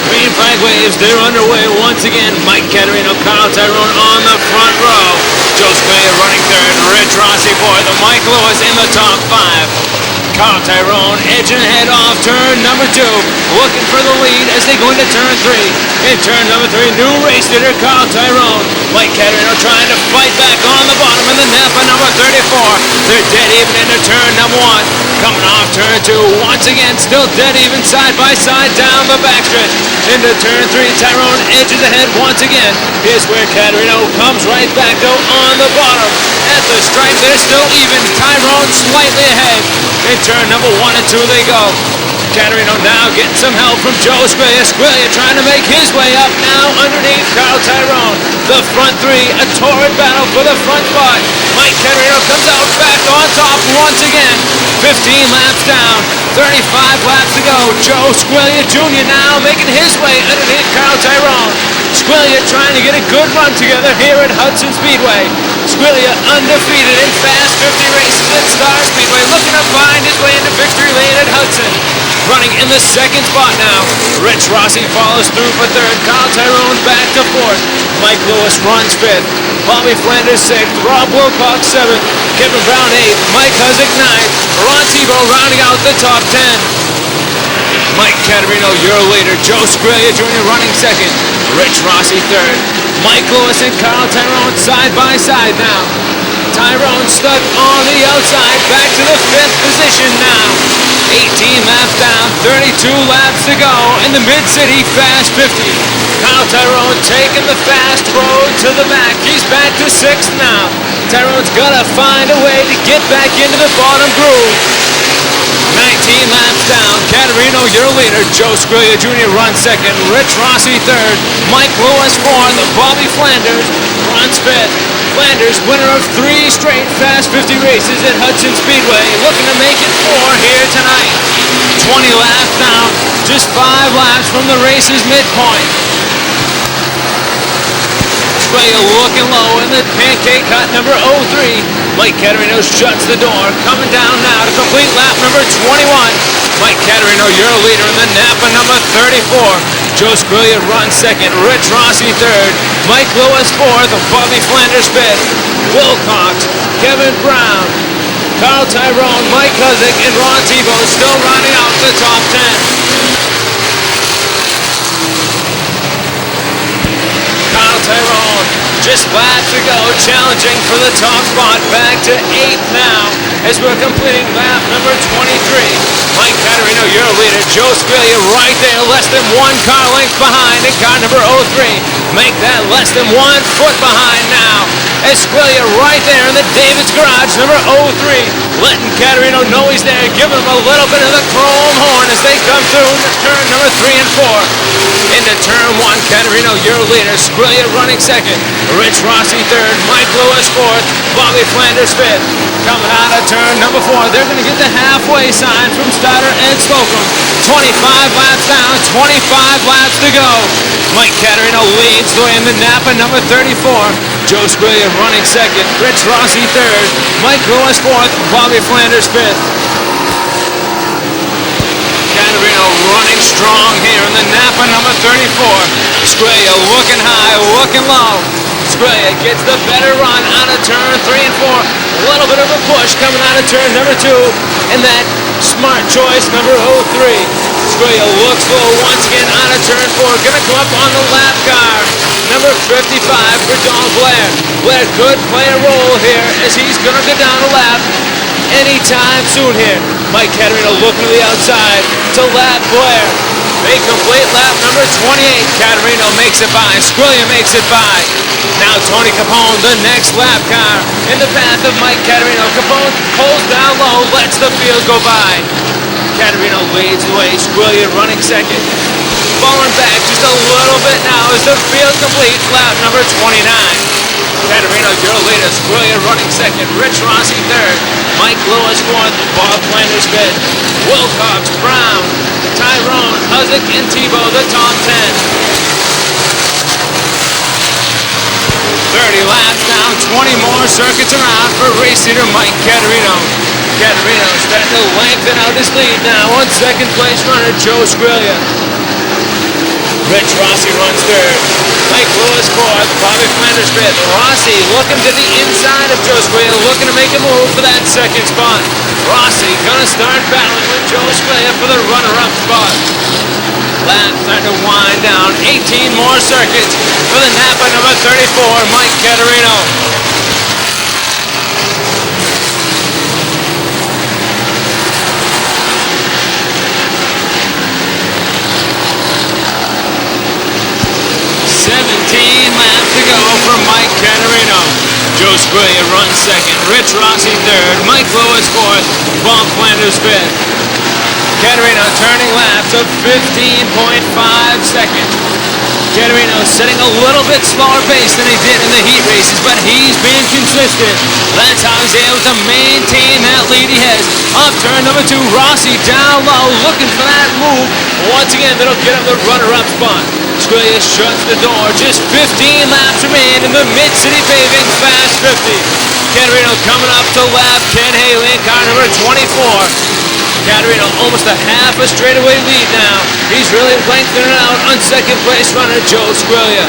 Green flag waves, they're underway once again. Mike Caterino, Kyle Tyrone on the front row. Joe Squillia running 3rd, Rich Rossi 4th, and Mike Lewis in the top 5. Kyle Tyrone edging ahead off turn number 2, looking for the lead as they go into turn 3. In turn number 3, new race leader Carl Tyrone. Mike Caterino trying to fight back on the bottom in the Napa number 34. They're dead even into turn number 1. Coming off turn 2, once again still dead even side by side down the backstretch. Into turn 3, Tyrone edges ahead once again. Here's where Caterino comes right back though on the bottom. At the stripe, they're still even. Tyrone slightly ahead. In turn number 1 and 2 they go. Caterino now getting some help from Joe Squiglia. Squiglia trying to make his way up now underneath Carl Tyrone. The front 3, a torrid battle for the front spot. Mike Caterino comes out back on top once again. 15 laps down, 35 laps to go. Joe Squiglia Jr. now making his way underneath Carl Tyrone. Squiglia trying to get a good run together here at Hudson Speedway. Squiglia undefeated in Fast 50 races at Star Speedway, looking to find his way into victory lane at Hudson. Running in the second spot now. Rich Rossi follows through for 3rd. Carl Tyrone back to 4th. Mike Lewis runs 5th. Bobby Flanders 6th. Rob Wilcox 7th. Kevin Brown 8th. Mike Hudzik 9th. Ron Tebow rounding out the top 10. Mike Caterino, your leader. Joe Squiglia Jr. running 2nd. Rich Rossi 3rd. Mike Lewis and Carl Tyrone side by side now. Tyrone stuck on the outside, back to the 5th position now. 18 laps down, 32 laps to go in the Mid-City Fast 50. Kyle Tyrone taking the fast road to the back. He's back to 6th now. Tyrone's got to find a way to get back into the bottom groove. 19 laps down, Caterino, your leader. Joe Squiglia Jr. runs 2nd. Rich Rossi 3rd. Mike Lewis 4th. Bobby Flanders runs 5th. Flanders, winner of 3 straight Fast 50 races at Hudson Speedway, looking to make it 4 here tonight. 20 laps down, just 5 laps from the race's midpoint. Squiglia looking low in the pancake cut number 03. Mike Caterino shuts the door, coming down now to complete lap number 21. Mike Caterino, your leader in the Napa number 34. Joe Squiglia runs 2nd. Rich Rossi 3rd. Mike Lewis 4th. Bobby Flanders 5th. Wilcox, Kevin Brown, Carl Tyrone, Mike Hudzik, and Ron Tebow still rounding out the top 10. Carl Tyrone, just laps to go, challenging for the top spot, back to 8th now as we're completing lap number 23. Mike Caterino, your leader. Joe Squiglia right there, less than 1 car length behind in car number 03. Make that less than 1 foot behind now as Squiglia right there in the David's Garage number 03. Letting Caterino know he's there, giving him a little bit of the chrome horn as they come through into turn number 3 and 4. Into turn 1, Caterino, your leader. Squiglia running 2nd. Rich Rossi 3rd. Mike Lewis 4th. Bobby Flanders 5th. Coming out of turn number 4, they're going to get the halfway sign from starter Ed Slocum. 25 laps down, 25 laps to go. Mike Caterino leads the way in the Napa number 34. Joe Squiglia running 2nd. Rich Rossi 3rd. Mike Lewis 4th. Bobby Flanders 5th. Caterino running strong here in the Napa number 34. Squiglia looking high, looking low. Squiglia gets the better run out of turn 3 and 4. A little bit of a push coming out of turn number 2. And that smart choice number 03. Squiglia looks low once again out of turn 4. Gonna come up on the lap car. Number 55 for Don Blair. Blair could play a role here as he's gonna go down a lap anytime soon here. Mike Caterino looking to the outside to lap Blair. They complete lap number 28. Caterino makes it by. Squiglia makes it by. Now Tony Capone, the next lap car, in the path of Mike Caterino. Capone pulls down low, lets the field go by. Caterino leads the way. Squiglia running 2nd. Falling back just a little bit now as the field completes lap number 29. Caterino, your leader. Squiglia running 2nd. Rich Rossi 3rd. Mike Lewis 4th. Bob Flanders 5th. Wilcox, Brown, Tyrone, Hudzik, and Tebow, the top 10. 30 laps down, 20 more circuits around for race leader Mike Caterino. Caterino starting to lengthen out his lead now on 2nd place runner Joe Squiglia. Rich Rossi runs 3rd. Mike Lewis fourth, Bobby Flanders fifth. Rossi looking to the inside of Joe Squilla, looking to make a move for that second spot. Rossi gonna start battling with Joe Squilla for the runner-up spot. Laps starting to wind down. 18 more circuits for the Napa number 34, Mike Caterino. Laps to go for Mike Caterino. Joe Squilla runs second, Rich Rossi third, Mike Lewis fourth, Bob Flanders fifth. Caterino turning laps of 15.5 seconds. Caterino setting a little bit slower pace than he did in the heat races, but he's been consistent. That's how he's able to maintain that lead he has. Off turn number 2, Rossi down low, looking for that move. Once again, that'll get him the runner-up spot. Squilla shuts the door. Just 15 laps remain in the Mid-City Paving Fast 50. Caterino coming up to lap 10. Haley in car number 24. Caterino almost a half a straightaway lead now. He's really lengthening it out on second place runner Joe Squilla.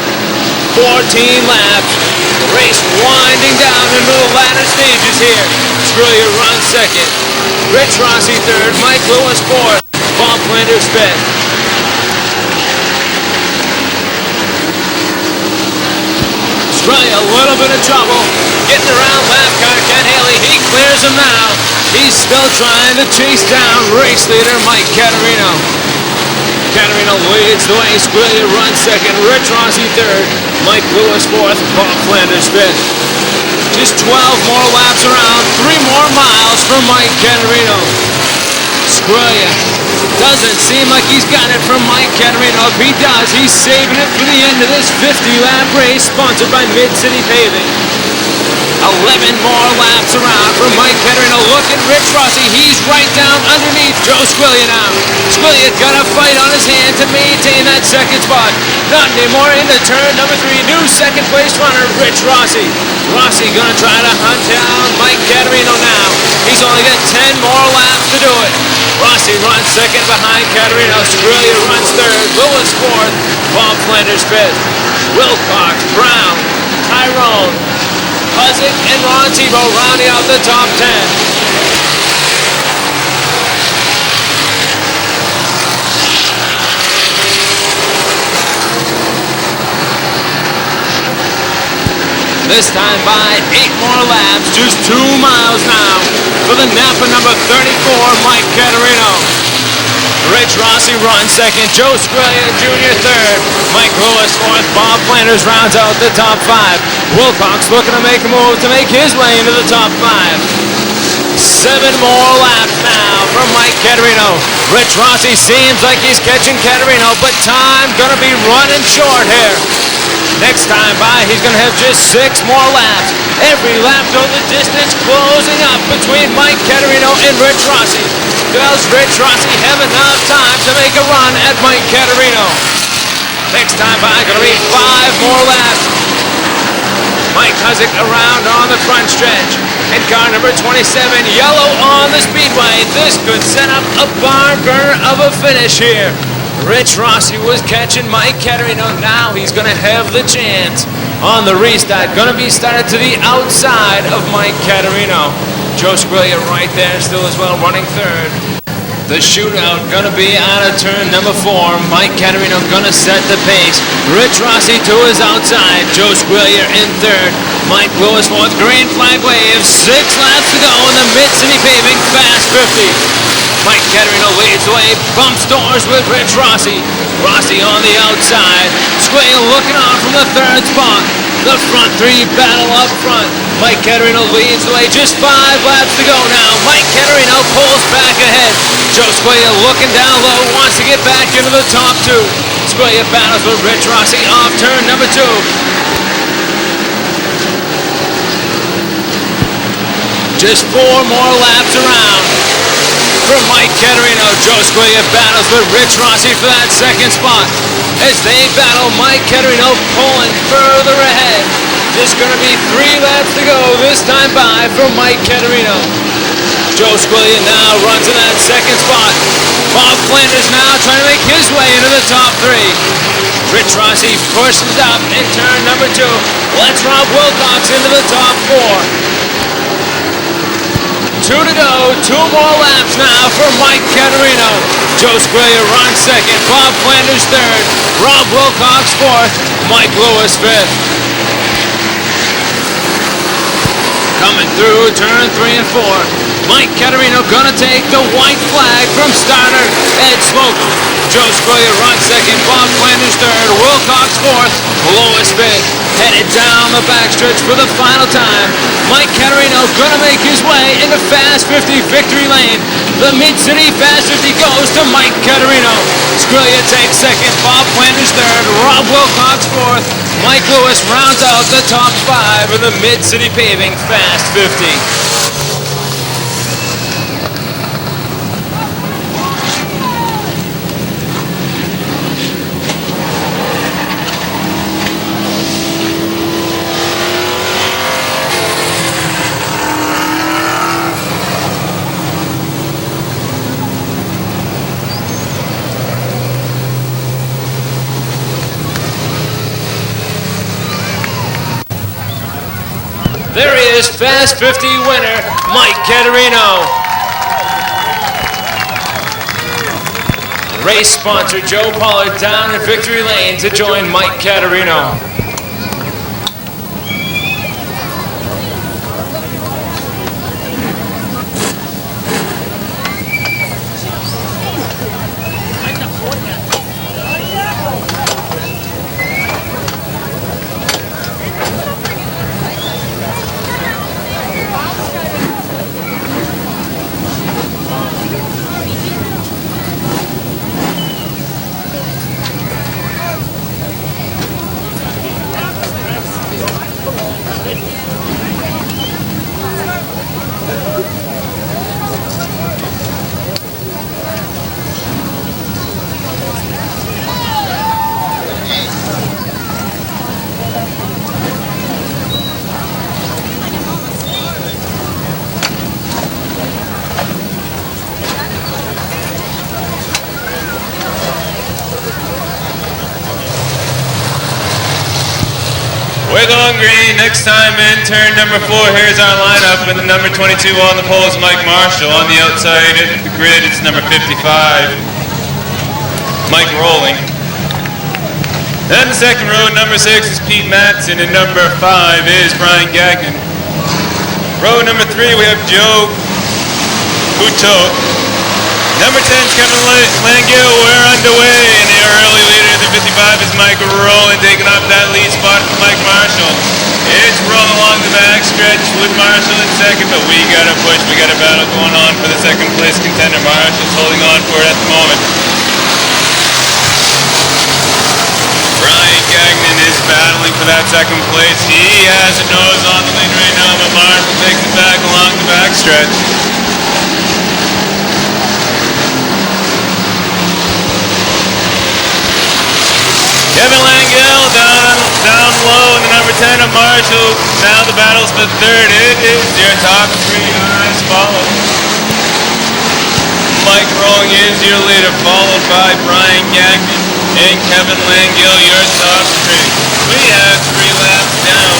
14 laps. The race winding down into the latter stages here. Squilla runs second. Rich Rossi third. Mike Lewis fourth. Bob Flanders fifth. Squilla a little bit of trouble getting around lap car Ken Haley. He clears him now. He's still trying to chase down race leader Mike Caterino. Caterino leads the way. Squilla runs second. Rich Rossi third. Mike Lewis fourth. Bob Flanders fifth. Just 12 more laps around. 3 more miles for Mike Caterino. Squilla doesn't seem like he's got it from Mike Caterino. If he does, he's saving it for the end of this 50-lap race sponsored by Mid-City Paving. 11 more laps around for Mike Caterino. Look at Rich Rossi. He's right down underneath Joe Squilla now. Squilla got a fight on his hand to maintain that second spot. Not anymore into turn number 3. New second place runner, Rich Rossi. Rossi gonna try to hunt down Mike Caterino now. He's only got 10 more laps to do it. Rossi runs second behind Caterino. Squilla runs third. Lewis fourth. Bob Flanders fifth. Wilcox, Brown, Tyrone, Hudson, and Ron Tebow rounding out the top 10. This time by 8 more laps, just 2 miles now for the Napa number 34, Mike Caterino. Rich Rossi runs second, Joe Squilla Jr. third, Mike Lewis fourth, Bob Flanders rounds out the top 5. Wilcox looking to make a move to make his way into the top 5. 7 more laps now from Mike Caterino. Rich Rossi seems like he's catching Caterino, but time gonna be running short here. Next time by, he's going to have just 6 more laps. Every lap, though, the distance closing up between Mike Caterino and Rich Rossi. Does Rich Rossi have enough time to make a run at Mike Caterino? Next time by, going to be 5 more laps. Mike Hudson around on the front stretch. And car number 27, yellow on the speedway. This could set up a barn burner of a finish here. Rich Rossi was catching Mike Caterino. Now he's going to have the chance on the restart. Going to be started to the outside of Mike Caterino. Joe Squilla right there still as well, running third. The shootout going to be out of turn number 4. Mike Caterino going to set the pace. Rich Rossi to his outside. Joe Squilla in third. Mike Lewis fourth. Green flag wave. 6 laps to go in the Mid-City Paving Fast 50. Mike Caterino leads the way, bumps doors with Rich Rossi. Rossi on the outside. Squilla looking on from the third spot. The front 3 battle up front. Mike Caterino leads the way, just 5 laps to go now. Mike Caterino pulls back ahead. Joe Squilla looking down low, wants to get back into the top 2. Squilla battles with Rich Rossi off turn number 2. Just 4 more laps around. From Mike Caterino, Joe Squilla battles with Rich Rossi for that second spot. As they battle, Mike Caterino pulling further ahead. Just going to be 3 laps to go this time by from Mike Caterino. Joe Squilla now runs in that second spot. Bob Flanders now trying to make his way into the top 3. Rich Rossi pushes up in turn number 2. Let's Rob Wilcox into the top 4. 2 to go, 2 more laps now for Mike Caterino. Joe Squillia runs second, Bob Flanders third, Rob Wilcox fourth, Mike Lewis fifth. Coming through turn 3 and 4. Mike Caterino gonna take the white flag from starter Ed Smoke. Joe Squillia runs second, Bob Flanders third, Wilcox fourth, Lewis fifth. Headed down the backstretch for the final time. Mike Caterino gonna make his way into Fast 50 victory lane. The Mid-City Fast 50 goes to Mike Caterino. Squillia takes second, Bob Flanders third, Rob Wilcox fourth. Mike Lewis rounds out the top 5 of the Mid-City Paving Fast 50. There he is, Fast 50 winner, Mike Caterino. Race sponsor Joe Pollard down in victory lane to join Mike Caterino.
We're going green. Next time in turn number 4. Here's our lineup. And the number 22 on the pole is Mike Marshall. On the outside of the grid, it's number 55, Mike Rolling. Then the second row, number 6 is Pete Matson, and number 5 is Brian Gagnon. Row number 3, we have Joe Couto. Number 10 is Kevin Langill. We're underway, and the early leader, the 55, is Mike Rowland, taking up that lead spot from Mike Marshall. It's rolling along the back stretch with Marshall in second, but we got to push. We got a battle going on for the second place contender. Marshall's holding on for it at the moment. Brian Gagnon is battling for that second place. He has a nose on the lead right now, but Marshall takes it back along the back stretch. Kevin Langill down low in the number 10 of Marshall. Now the battle's for third. It is your top 3 eyes followed. Mike Rowling is your leader, followed by Brian Gagnon and Kevin Langill, your top 3. We have 3 laps down.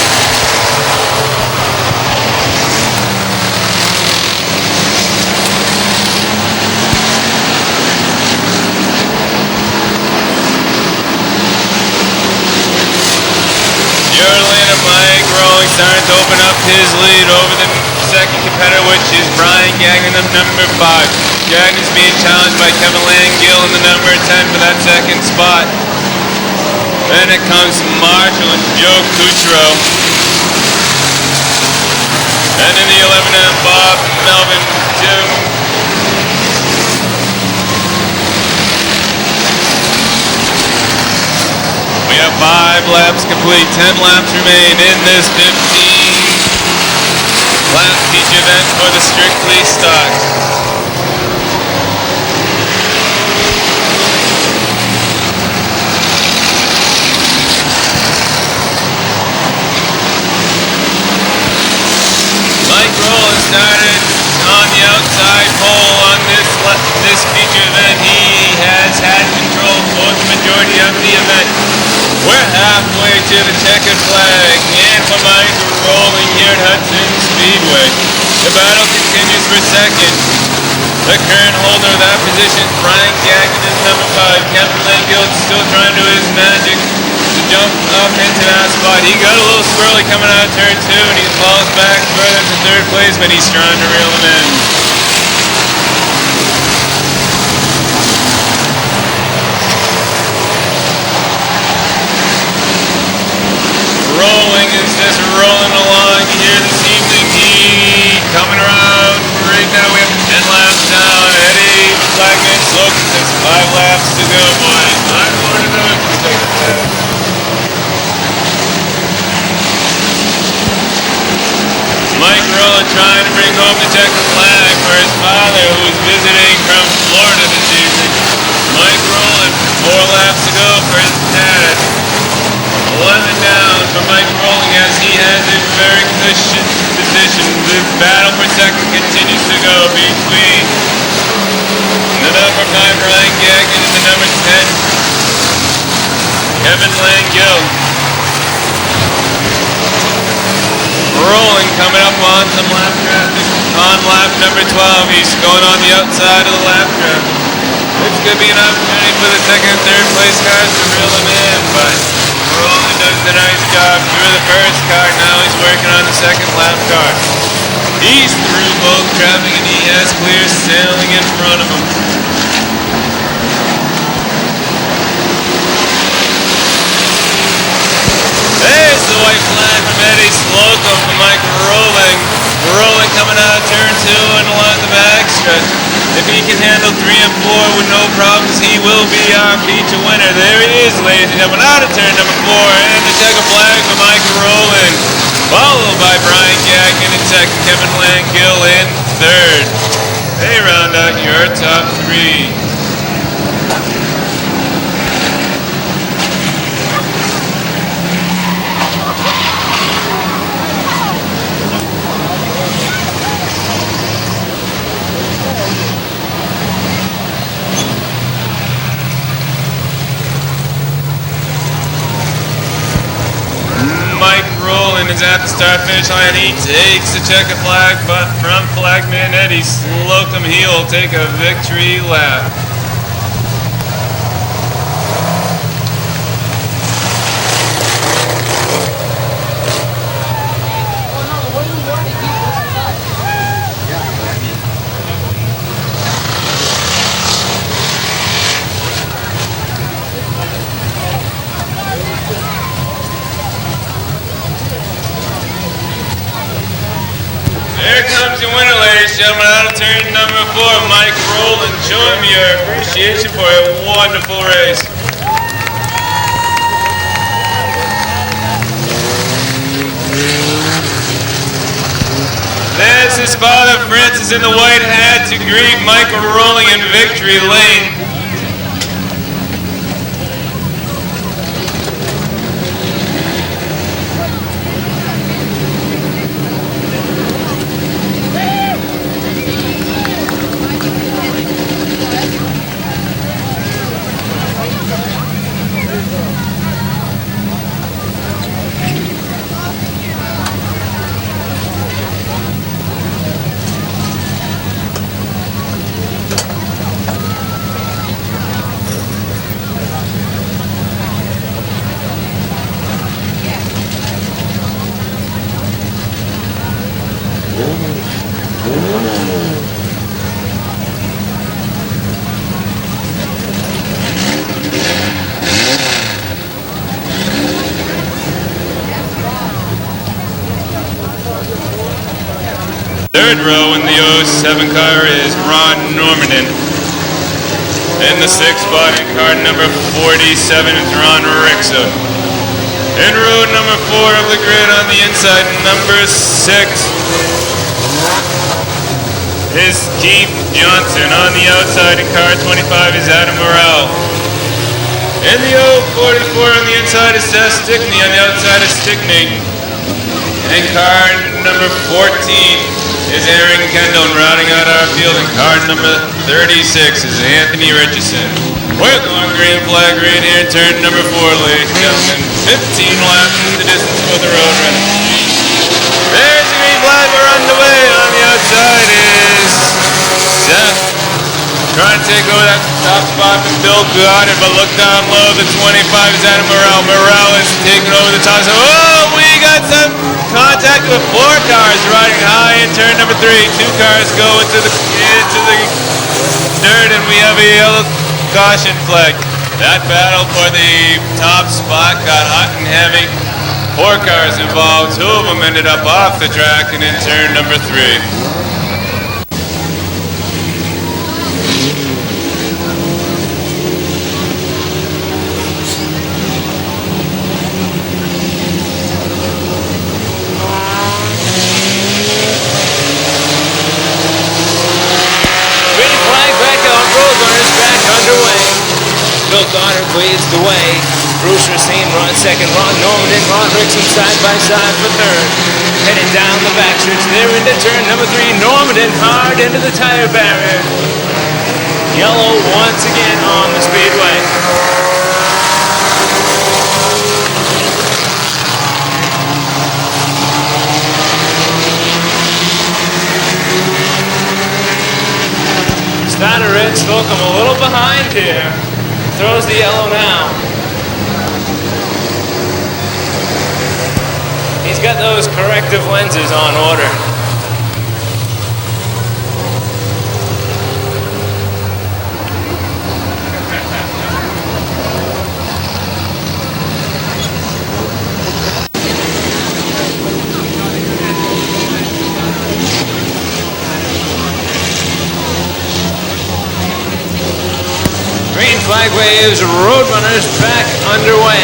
Your leader, Mike Rowling, starting to open up his lead over the second competitor, which is Brian Gagnon, the number 5. Gagnon's being challenged by Kevin Langill in the number 10 for that second spot. Then it comes Marshall and Joe Couto. And in the 11 Bob Melvin Jim. We have 5 laps complete, 10 laps remain in this 15-lap feature event for the Strictly Stocks. Mike Rowland started on the outside pole on this feature event. He has had control for the majority of the event. We're halfway to the checkered flag, and for Mike rolling here at Hudson Speedway. The battle continues for second. The current holder of that position, Brian Gagnon, is number 5. Kevin Langill still trying to do his magic to jump up into that spot. He got a little squirrely coming out of turn 2, and he falls back further to third place, but he's trying to reel him in. Rolling is just rolling along here this evening. He coming around right now. We have 10 laps down. Eddie Flagman Slocum says 5 laps to go, boys. 5 more to go to the second lap. Mike Rowland trying to bring home the checkered flag for his father, who is visiting from Florida this evening. Mike Rowland, 4 laps to go for his dad. 11 down for Mike Rolling as he has a very cushioned position. The battle for second continues to go between the number 5 Brian Gagnon and the number 10 Kevin Langill. Rolling coming up on some lap traffic on lap number 12. He's going on the outside of the lap traffic. This could be an opportunity for the second and third place cars to reel him in, but Roland does a nice job through the first car. Now he's working on the second lap car. He's through both traffic and he has clear sailing in front of him. There's the white flag from Eddie Slocum for Mike Rolling. Rolling coming out of turn 2 and along the backstretch. If he can handle 3 and 4 with no problems, he will be our feature winner. There he is, ladies and gentlemen, out of turn number 4, and the checkered flag for Mike Rowland, followed by Brian Gagnon in second, Kevin Langill in third. They round out your top 3. Is at the start finish line. He takes the checkered flag, but from flagman Eddie Slocum, he'll take a victory lap. Here comes your winner, ladies and gentlemen, out of turn number 4, Mike Rowland. Show him your appreciation for a wonderful race. There's his father, Francis, in the white hat to greet Michael Rowling in victory lane. Third row in the 07 car is Ron Normandin. In the 6th spot in car number 47 is Ron Rixa. In row number 4 of the grid on the inside, number 6 is Keith Johnson. On the outside in car 25 is Adam Morrell. In the 044 on the inside is Seth Stickney. On the outside is Stickney. In car number 14 is Aaron Kendall, rounding out our field. In car number 36 is Anthony Richardson. We're going green flag right here in turn number 4, ladies and gentlemen. 15 laps is the distance for the road runner. There's the green flag. We're underway. On the outside is Seth. Trying to take over that top spot from Bill Goddard, but look down low. The 25 is Adam Morrell. Morrell is taking over the top. So, oh, we got some contact with 4 cars riding high in turn number 3. 2 cars go into the dirt, and we have a yellow caution flag. That battle for the top spot got hot and heavy. 4 cars involved. 2 of them ended up off the track and in turn number 3.
Bill Goddard leads the way. Bruce Racine runs second. Ron Norman and Ron Rickson side by side for third. Heading down the backstretch. They're into turn number 3. Norman in hard into the tire barrier. Yellow once again on the speedway. Starter Red Slocum a little behind here. Throws the yellow now. He's got those corrective lenses on order. Green flag waves, Roadrunners back underway.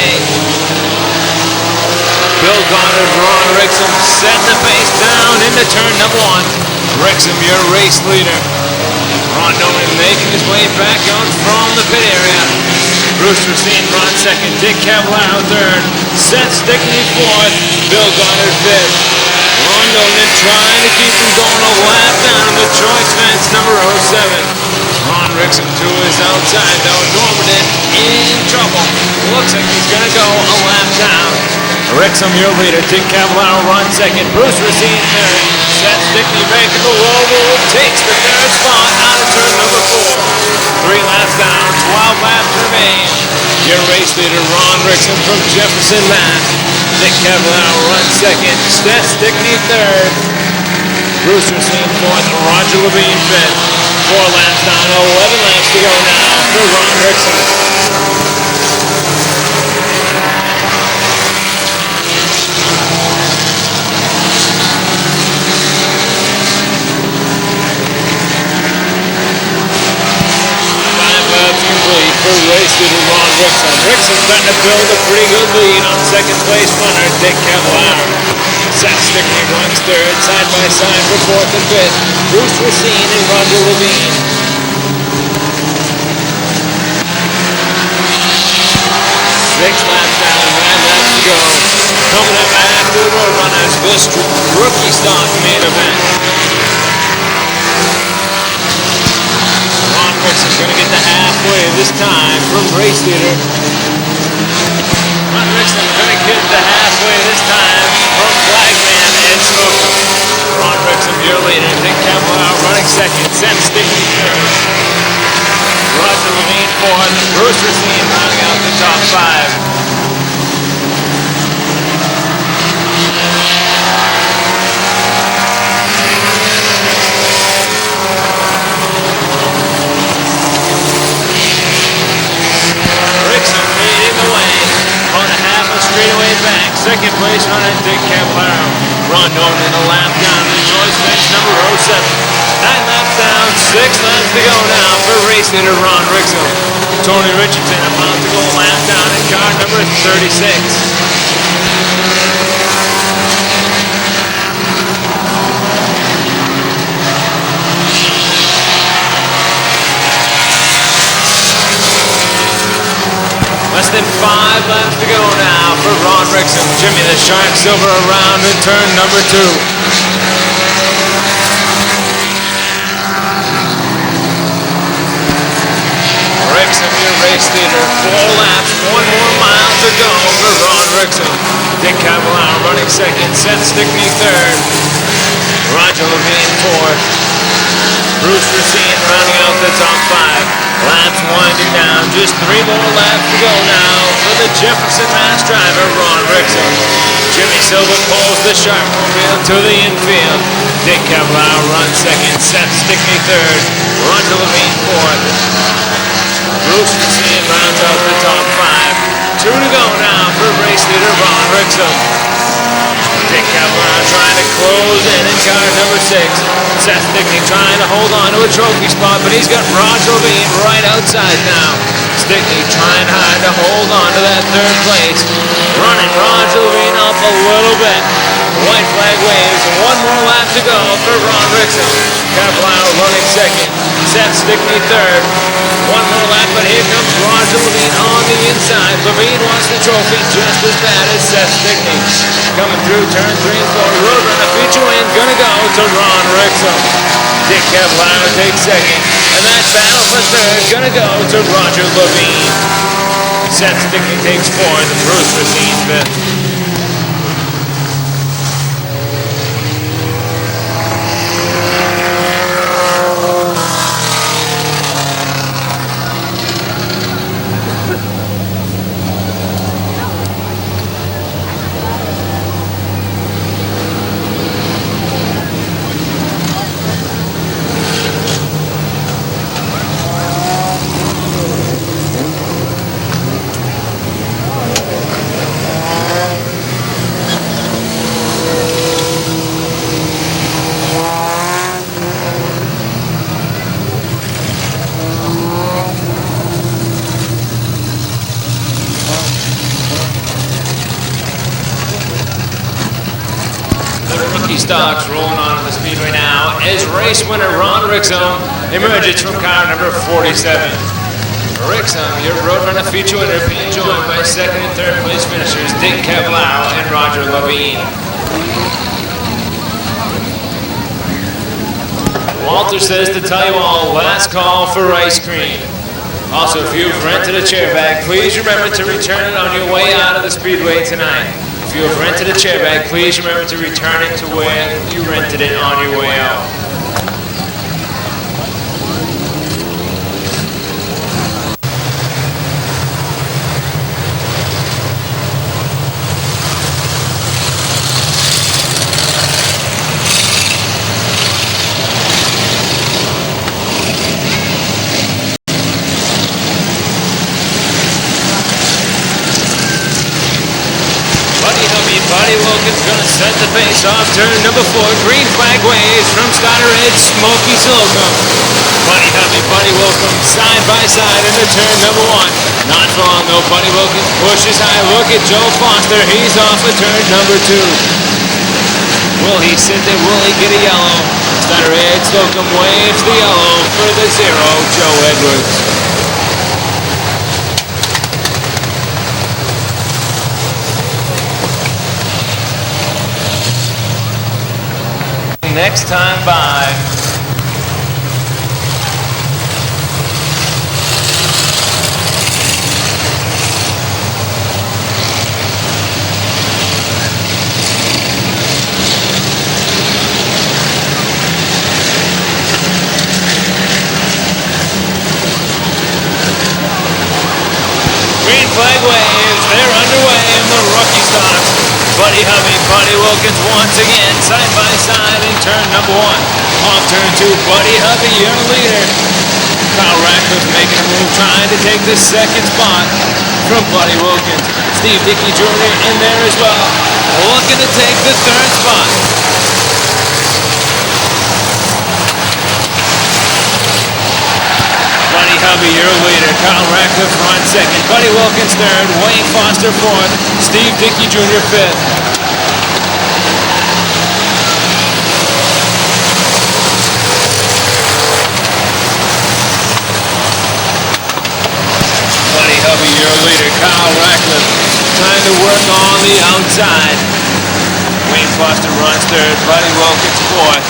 Bill Goddard, Ron Rickson set the pace down into turn number 1. Rickson, your race leader. Ron Norman making his way back on from the pit area. Bruce Racine runs second. Dick Cavallaro third. Seth Stickney fourth. Bill Goddard fifth. Ron Norman trying to keep him going a lap down in the choice fence number 07. Ron Rickson to his outside though. Norman in trouble. Looks like he's going to go a lap down. Rickson, your leader. Dick Cavallaro runs second. Bruce Racine third. Seth Stickney making the roll. Takes the third spot out of turn number 4. 3 laps down. 12 laps remain. Your race leader, Ron Rickson from Jefferson, Mass. Dick Cavallaro runs second. Seth Stickney third. Bruce Racine fourth. Roger Levine fifth. 4 laps down. 11 laps to go now for Ron Rickson. For race leader Ron Rickson. Rickson starting to build a pretty good lead on second place runner Dick Cavallaro. Seth Stickney runs third, side by side for fourth and fifth. Bruce Racine and Roger Levine. 6 laps down, 9 laps to go. Coming up after the Roadrunners, this rookie stock main event. Rickson's going to get the halfway this time from race leader. Ron Rickson going to get the halfway this time from flagman Ed Slocum. Ron Rickson, your leader. Dick Cavallaro running second. Seth Stickney third. Roger Levine fourth. Bruce Racine rounding out the top 5. Straightaway back, second place runner Dick Cavallaro. Ron Norman a lap down in choice fence number 07. 9 laps down, 6 laps to go now for race leader Ron Rickson. Tony Richardson about to go a lap down in car number 36. Less than 5 laps to go now for Ron Rickson. Jimmy the Shark Silver around in turn number 2. Rickson Wrexham, your race leader. 4 laps, 1 more mile to go for Ron Wrexham. Dick Cavallaro running second, Seth Stickney third. Roger Levine fourth. Bruce Racine rounding out the top 5. Laps winding down, just 3 more laps to go now for the Jefferson Mass driver, Ron Wrexham. Jimmy Silva pulls the Sharpmobile to the infield. Dick Cavallaro runs second, Seth Stickney third, Roger Levine fourth. Bruce Racine rounds out the top 5. 2 to go now for race leader Ron Wrexham. Dick Cavallaro trying to close in car number 6. Seth Stickney trying to hold on to a trophy spot, but he's got Roger Levine right outside now. Stickney trying hard to hold on to that 3rd place. Running Roger Levine up a little bit. White flag waves, 1 more lap to go for Ron Wrexham. Cavallaro running second, Seth Stickney third. 1 more lap, but here comes Roger Levine on the inside. Levine wants the trophy just as bad as Seth Stickney. Coming through turn 3 and 4, Roadrunner feature win, gonna go to Ron Wrexham. Dick Cavallaro takes second, and that battle for third gonna go to Roger Levine. Seth Stickney takes 4th, and Bruce Racine 5th. Stocks rolling on the speedway now as race winner Ron Wrexham emerges from car number 47. Wrexham, your Roadrunner feature winner, being joined by 2nd and 3rd place finishers Dick Cavallaro and Roger Levine. Walter says to tell you all, last call for ice cream. Also, if you've rented a chair bag, please remember to return it on your way out of the speedway tonight. If you have rented a chair bag, please remember to return it to where you rented it on your way out. Buddy Wilkins gonna set the pace off turn number 4. Green flag waves from Starter Edge, Smoky Slocum. Buddy Hubby, Buddy Wilkins side by side into turn number 1. Not for long though. Buddy Wilkins pushes high. Look at Joe Foster. He's off of turn number 2. Will he sit there? Will he get a yellow? Starter Edge, Slocum waves the yellow for the 0, Joe Edwards. Next time by. Green flag waves, they're underway in the rookie stocks. Buddy Hubby, Buddy Wilkins once again side by side in turn number 1. Off turn 2, Buddy Hubby, your leader. Kyle Ratcliffe making a move, trying to take the 2nd spot from Buddy Wilkins. Steve Dickey Jr. in there as well, looking to take the 3rd spot. Buddy Hubby, your leader. Kyle Ratcliffe runs 2nd. Buddy Wilkins 3rd. Wayne Foster 4th. Steve Dickey Jr. 5th. Buddy Hubby, your leader. Kyle Ratcliffe trying to work on the outside. Wayne Foster runs 3rd. Buddy Wilkins 4th.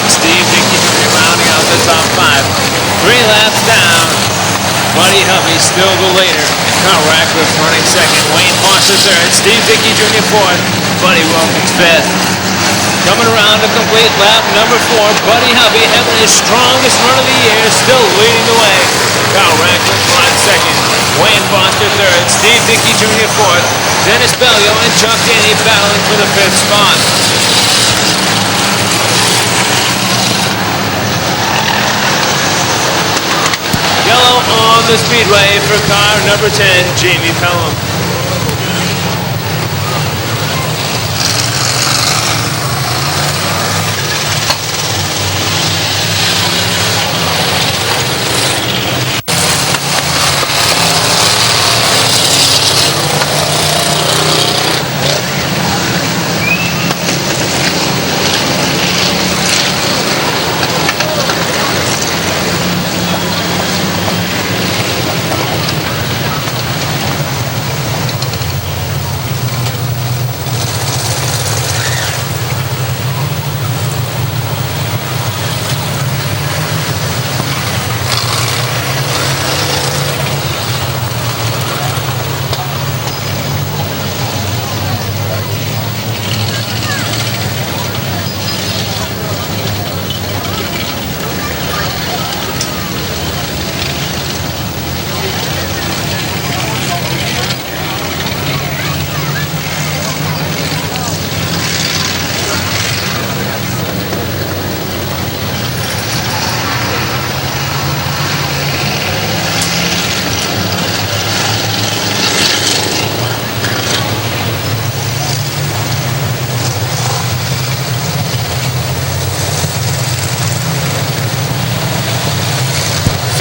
Steve Dickey Jr. rounding out the top 5. 3 laps down. Buddy Hovey still the leader. Carl Ratcliffe running second. Wayne Foster third. Steve Dickey Jr. fourth. Buddy Wilkins fifth. Coming around to complete lap number 4. Buddy Hovey having his strongest run of the year, still leading the way. Carl Ratcliffe runs second. Wayne Foster third. Steve Dickey Jr. fourth. Dennis Bellio and Chuck Denny battling for the 5th spot. Yellow on the speedway for car number 10, Jamie Pelham.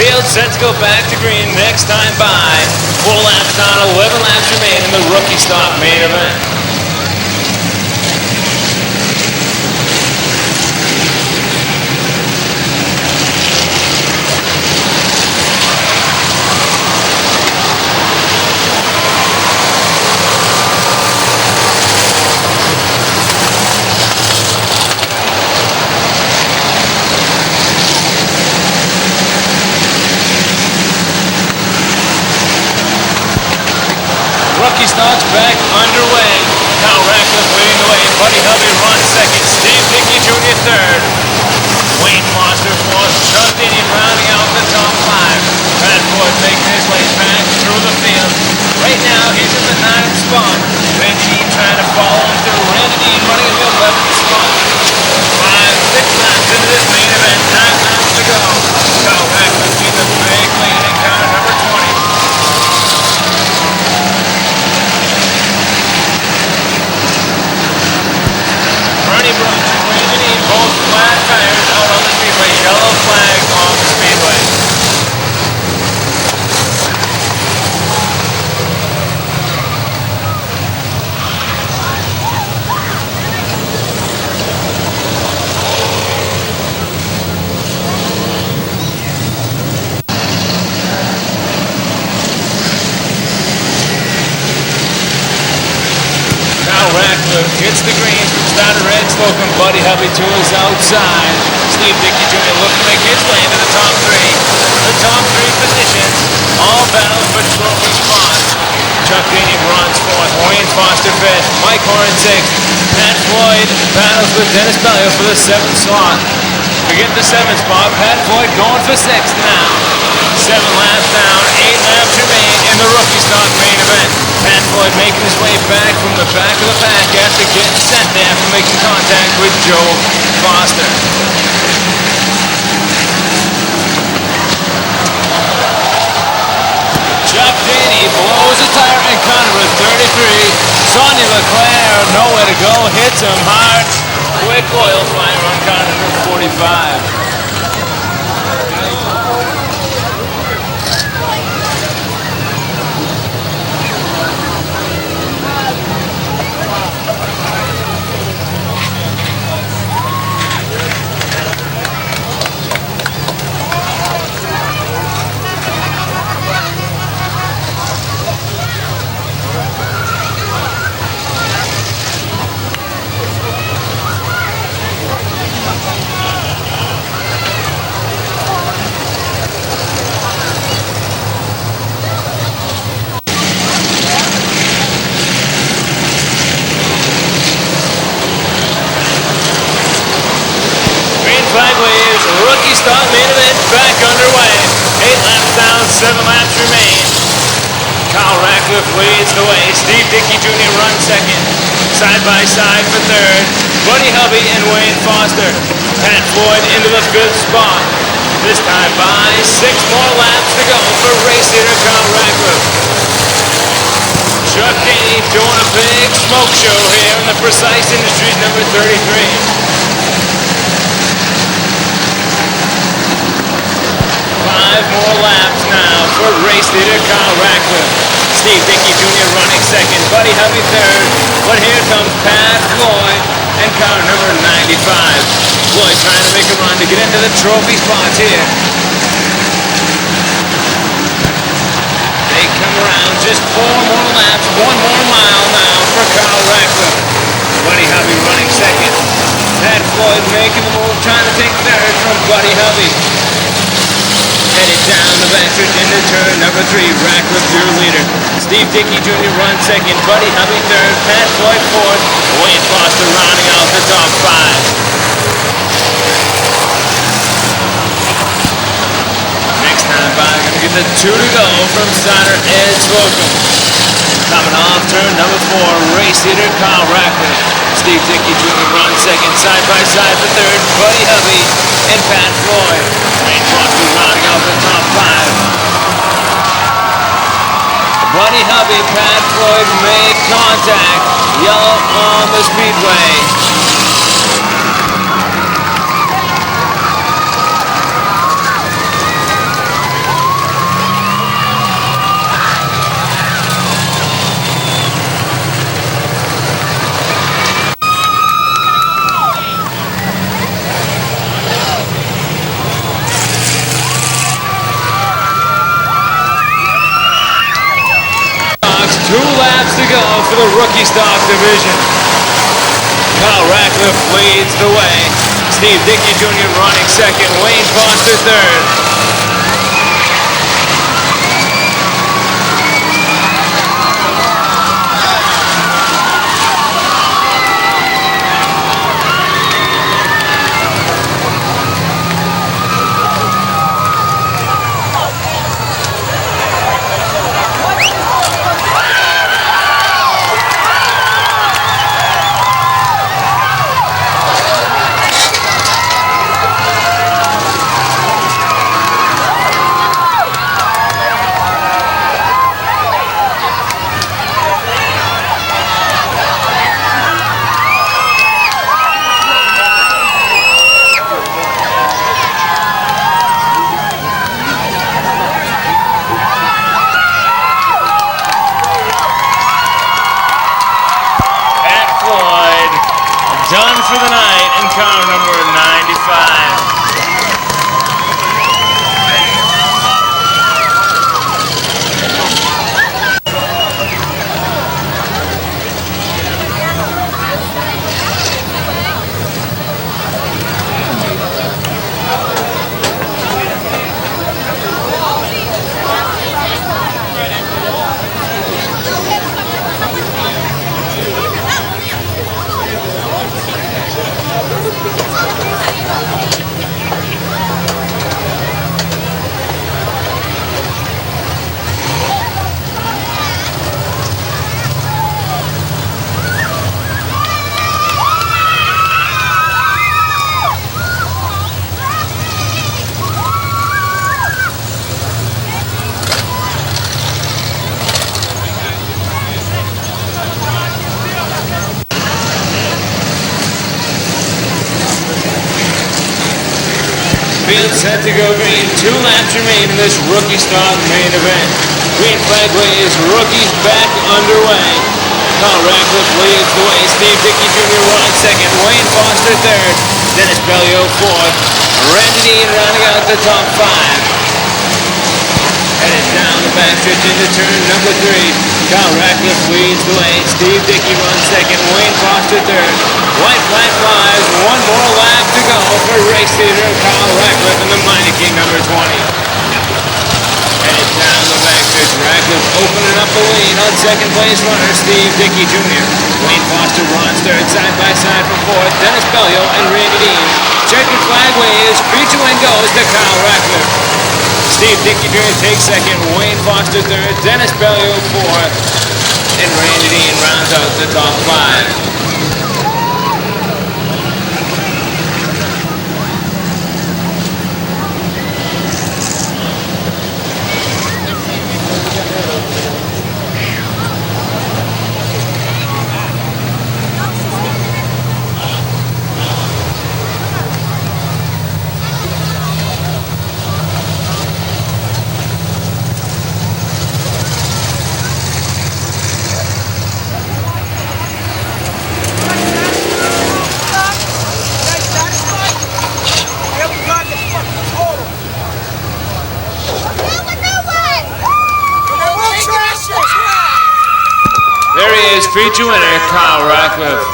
Field set to go back to green next time by. 4 laps down, 11 laps remain in the rookie stock main event. Rookie stock's back underway. Carl Ratcliffe leading the way. Buddy Hovey runs second. Steve Dickey Jr. third. Wayne Foster fourth. Chuck Denny rounding out the top 5. Pat Ford making his way back through the field. Right now he's in the 9th spot. Then Dean trying to follow him through. Randy Dean running in the 11th spot. 6 laps into this main event. 9 laps to go. Carl Ratcliffe needs a big lead in car number 20. Bernie Brooks and Randy Dean both flat tires out on the speedway. Yellow flag on the speedway. Ratcliffe hits the greens from starter red slope and Buddy Hovey to his outside. Steve Dickey Jr. looking to make his way into the top 3. The top 3 positions, all battle for trophy spots. Chuck Denny runs 4th, Wayne Foster 5th, Mike Horan 6th. Pat Floyd battles with Dennis Bellio for the 7th slot. To get the 7th spot, Pat Floyd going for 6th now. 7 laps down, 8 laps remain in the rookie stock main event. Pat Floyd making his way back from the back of the pack after getting sent there after making contact with Joe Foster. Chuck Denny blows a tire in car number 33. Sonia LeClaire, nowhere to go, hits him hard. Quick oil fire on car number 45. Kyle Ratcliffe leads the way. Steve Dickey Jr. runs second. Side by side for third. Buddy Hubby and Wayne Foster. Pat Floyd into the fifth spot. This time by 6 more laps to go for race leader Kyle Ratcliffe. Chuck Haney doing a big smoke show here in the Precise Industries number 33. 5 more laps now for race leader Kyle Ratcliffe. Steve Dickey Jr. running second, Buddy Hubby third, but here comes Pat Floyd and car number 95. Floyd trying to make a run to get into the trophy spots here. They come around, just 4 more laps, 1 more mile now for Kyle Ratcliffe. Buddy Hubby running second. Pat Floyd making the move, trying to take third from Buddy Hubby. Headed down the backstretch into turn number 3, Ratcliffe your leader. Steve Dickey Jr. runs second, Buddy Hubby third, Pat Floyd fourth, Wayne Foster rounding out the top 5. Next time by, gonna get the 2 to go from Steiner Ed Slocum. Coming off turn number 4, race leader Kyle Ratcliffe. Steve Dickey Jr. runs second, side by side for third, Buddy Hubby and Pat Floyd. Wayne Foster rounding out the top 5. Buddy Hubby, Pat Floyd made contact. Yellow on the speedway. To go for the rookie stock division. Kyle Ratcliffe leads the way. Steve Dickey Jr. running second. Wayne Foster third. Done for the night in car number 95. Field set to go green. 2 laps remain in this rookie stock main event. Green flag waves, rookies back underway. Kyle Ratcliffe leads the way. Steve Dickey Jr. runs second. Wayne Foster third. Dennis Bellio fourth. Randy Dean rounding out the top 5. Headed down the backstretch into turn number 3. Kyle Ratcliffe leads the way. Steve Dickey runs second. Wayne Foster third. White flag flies. 1 more lap to go for race leader Kyle Ratcliffe in the Mighty King number 20. Headed down the backstretch. Ratcliffe opening up the lead on second place runner Steve Dickey Jr. Wayne Foster runs third, side by side for fourth. Dennis Bellio and Randy Dean checkered flag waves. 3-2 and goes to Kyle Ratcliffe. Steve Dickey Jr. takes second. Wayne Foster third. Dennis Bellio fourth. And Randy Dean rounds out the top five. There he is, feature winner, Kyle Ratcliffe.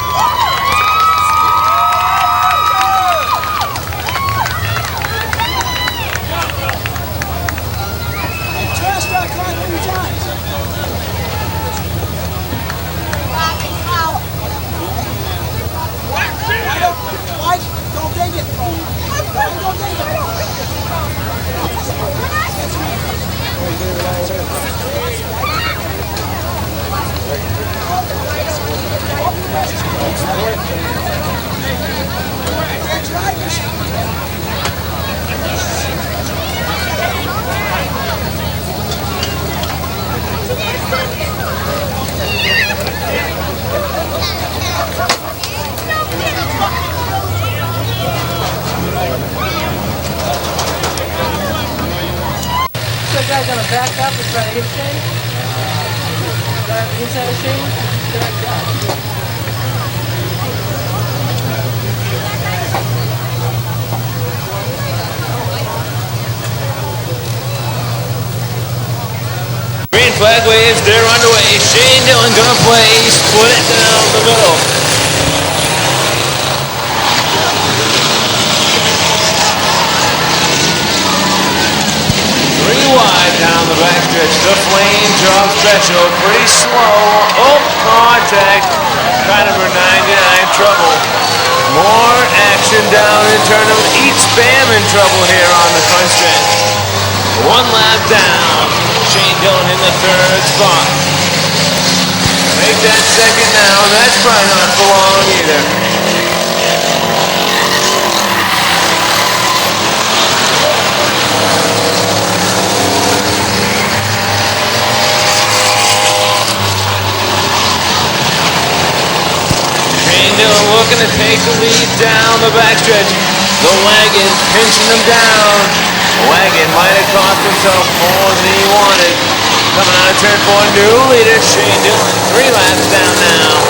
Guys gonna back up and try to hit Shane? Inside of Shane?
Green flag waves, they're underway. Shane Dillon gonna play, split it down the middle. Wide down the backstretch. The flame job special. Pretty slow. Oh, contact. Car number 99, trouble. More action down in turn of each spam in trouble here on the front stretch. One lap down. Shane Dillon in the third spot. Make that second now. That's probably not for long either. Dillon looking to take the lead down the backstretch. The wagon pinching him down. The wagon might have cost himself more than he wanted. Coming out of turn 4, new leader Shane Dillon. 3 laps down now.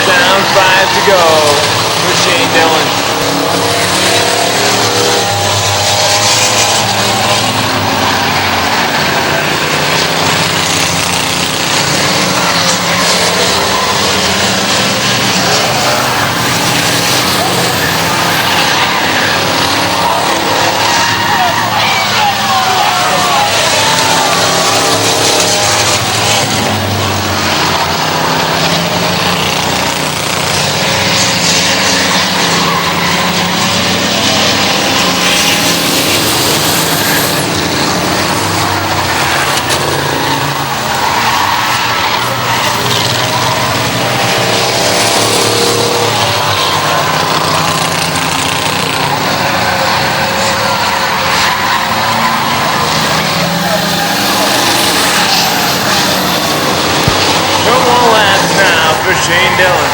Down 5 to go for Shane Dillon. For Shane Dillon.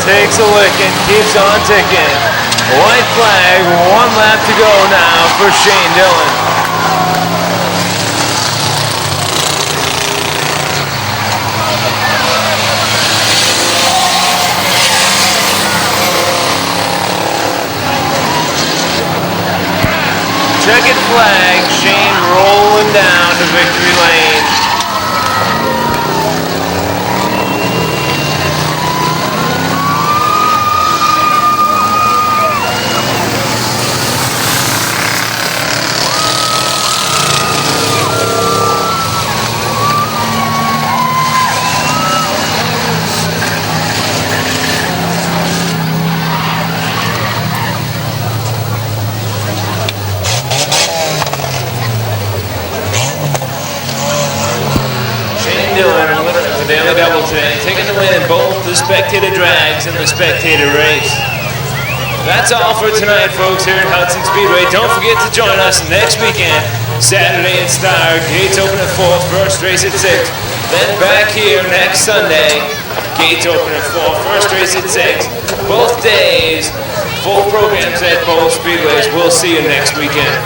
takes a licking, keeps on ticking. White flag, 1 lap to go now for Shane Dillon. Checkered flag, Shane rolling down to victory lane. Dillon, winner of the Daily Double today, taking the win in both the spectator drags and the spectator race. That's all for tonight, folks, here at Hudson Speedway. Don't forget to join us next weekend, Saturday at Star. Gates open at 4, first race at 6. Then back here next Sunday, gates open at 4, first race at 6. Both days, full programs at both speedways. We'll see you next weekend.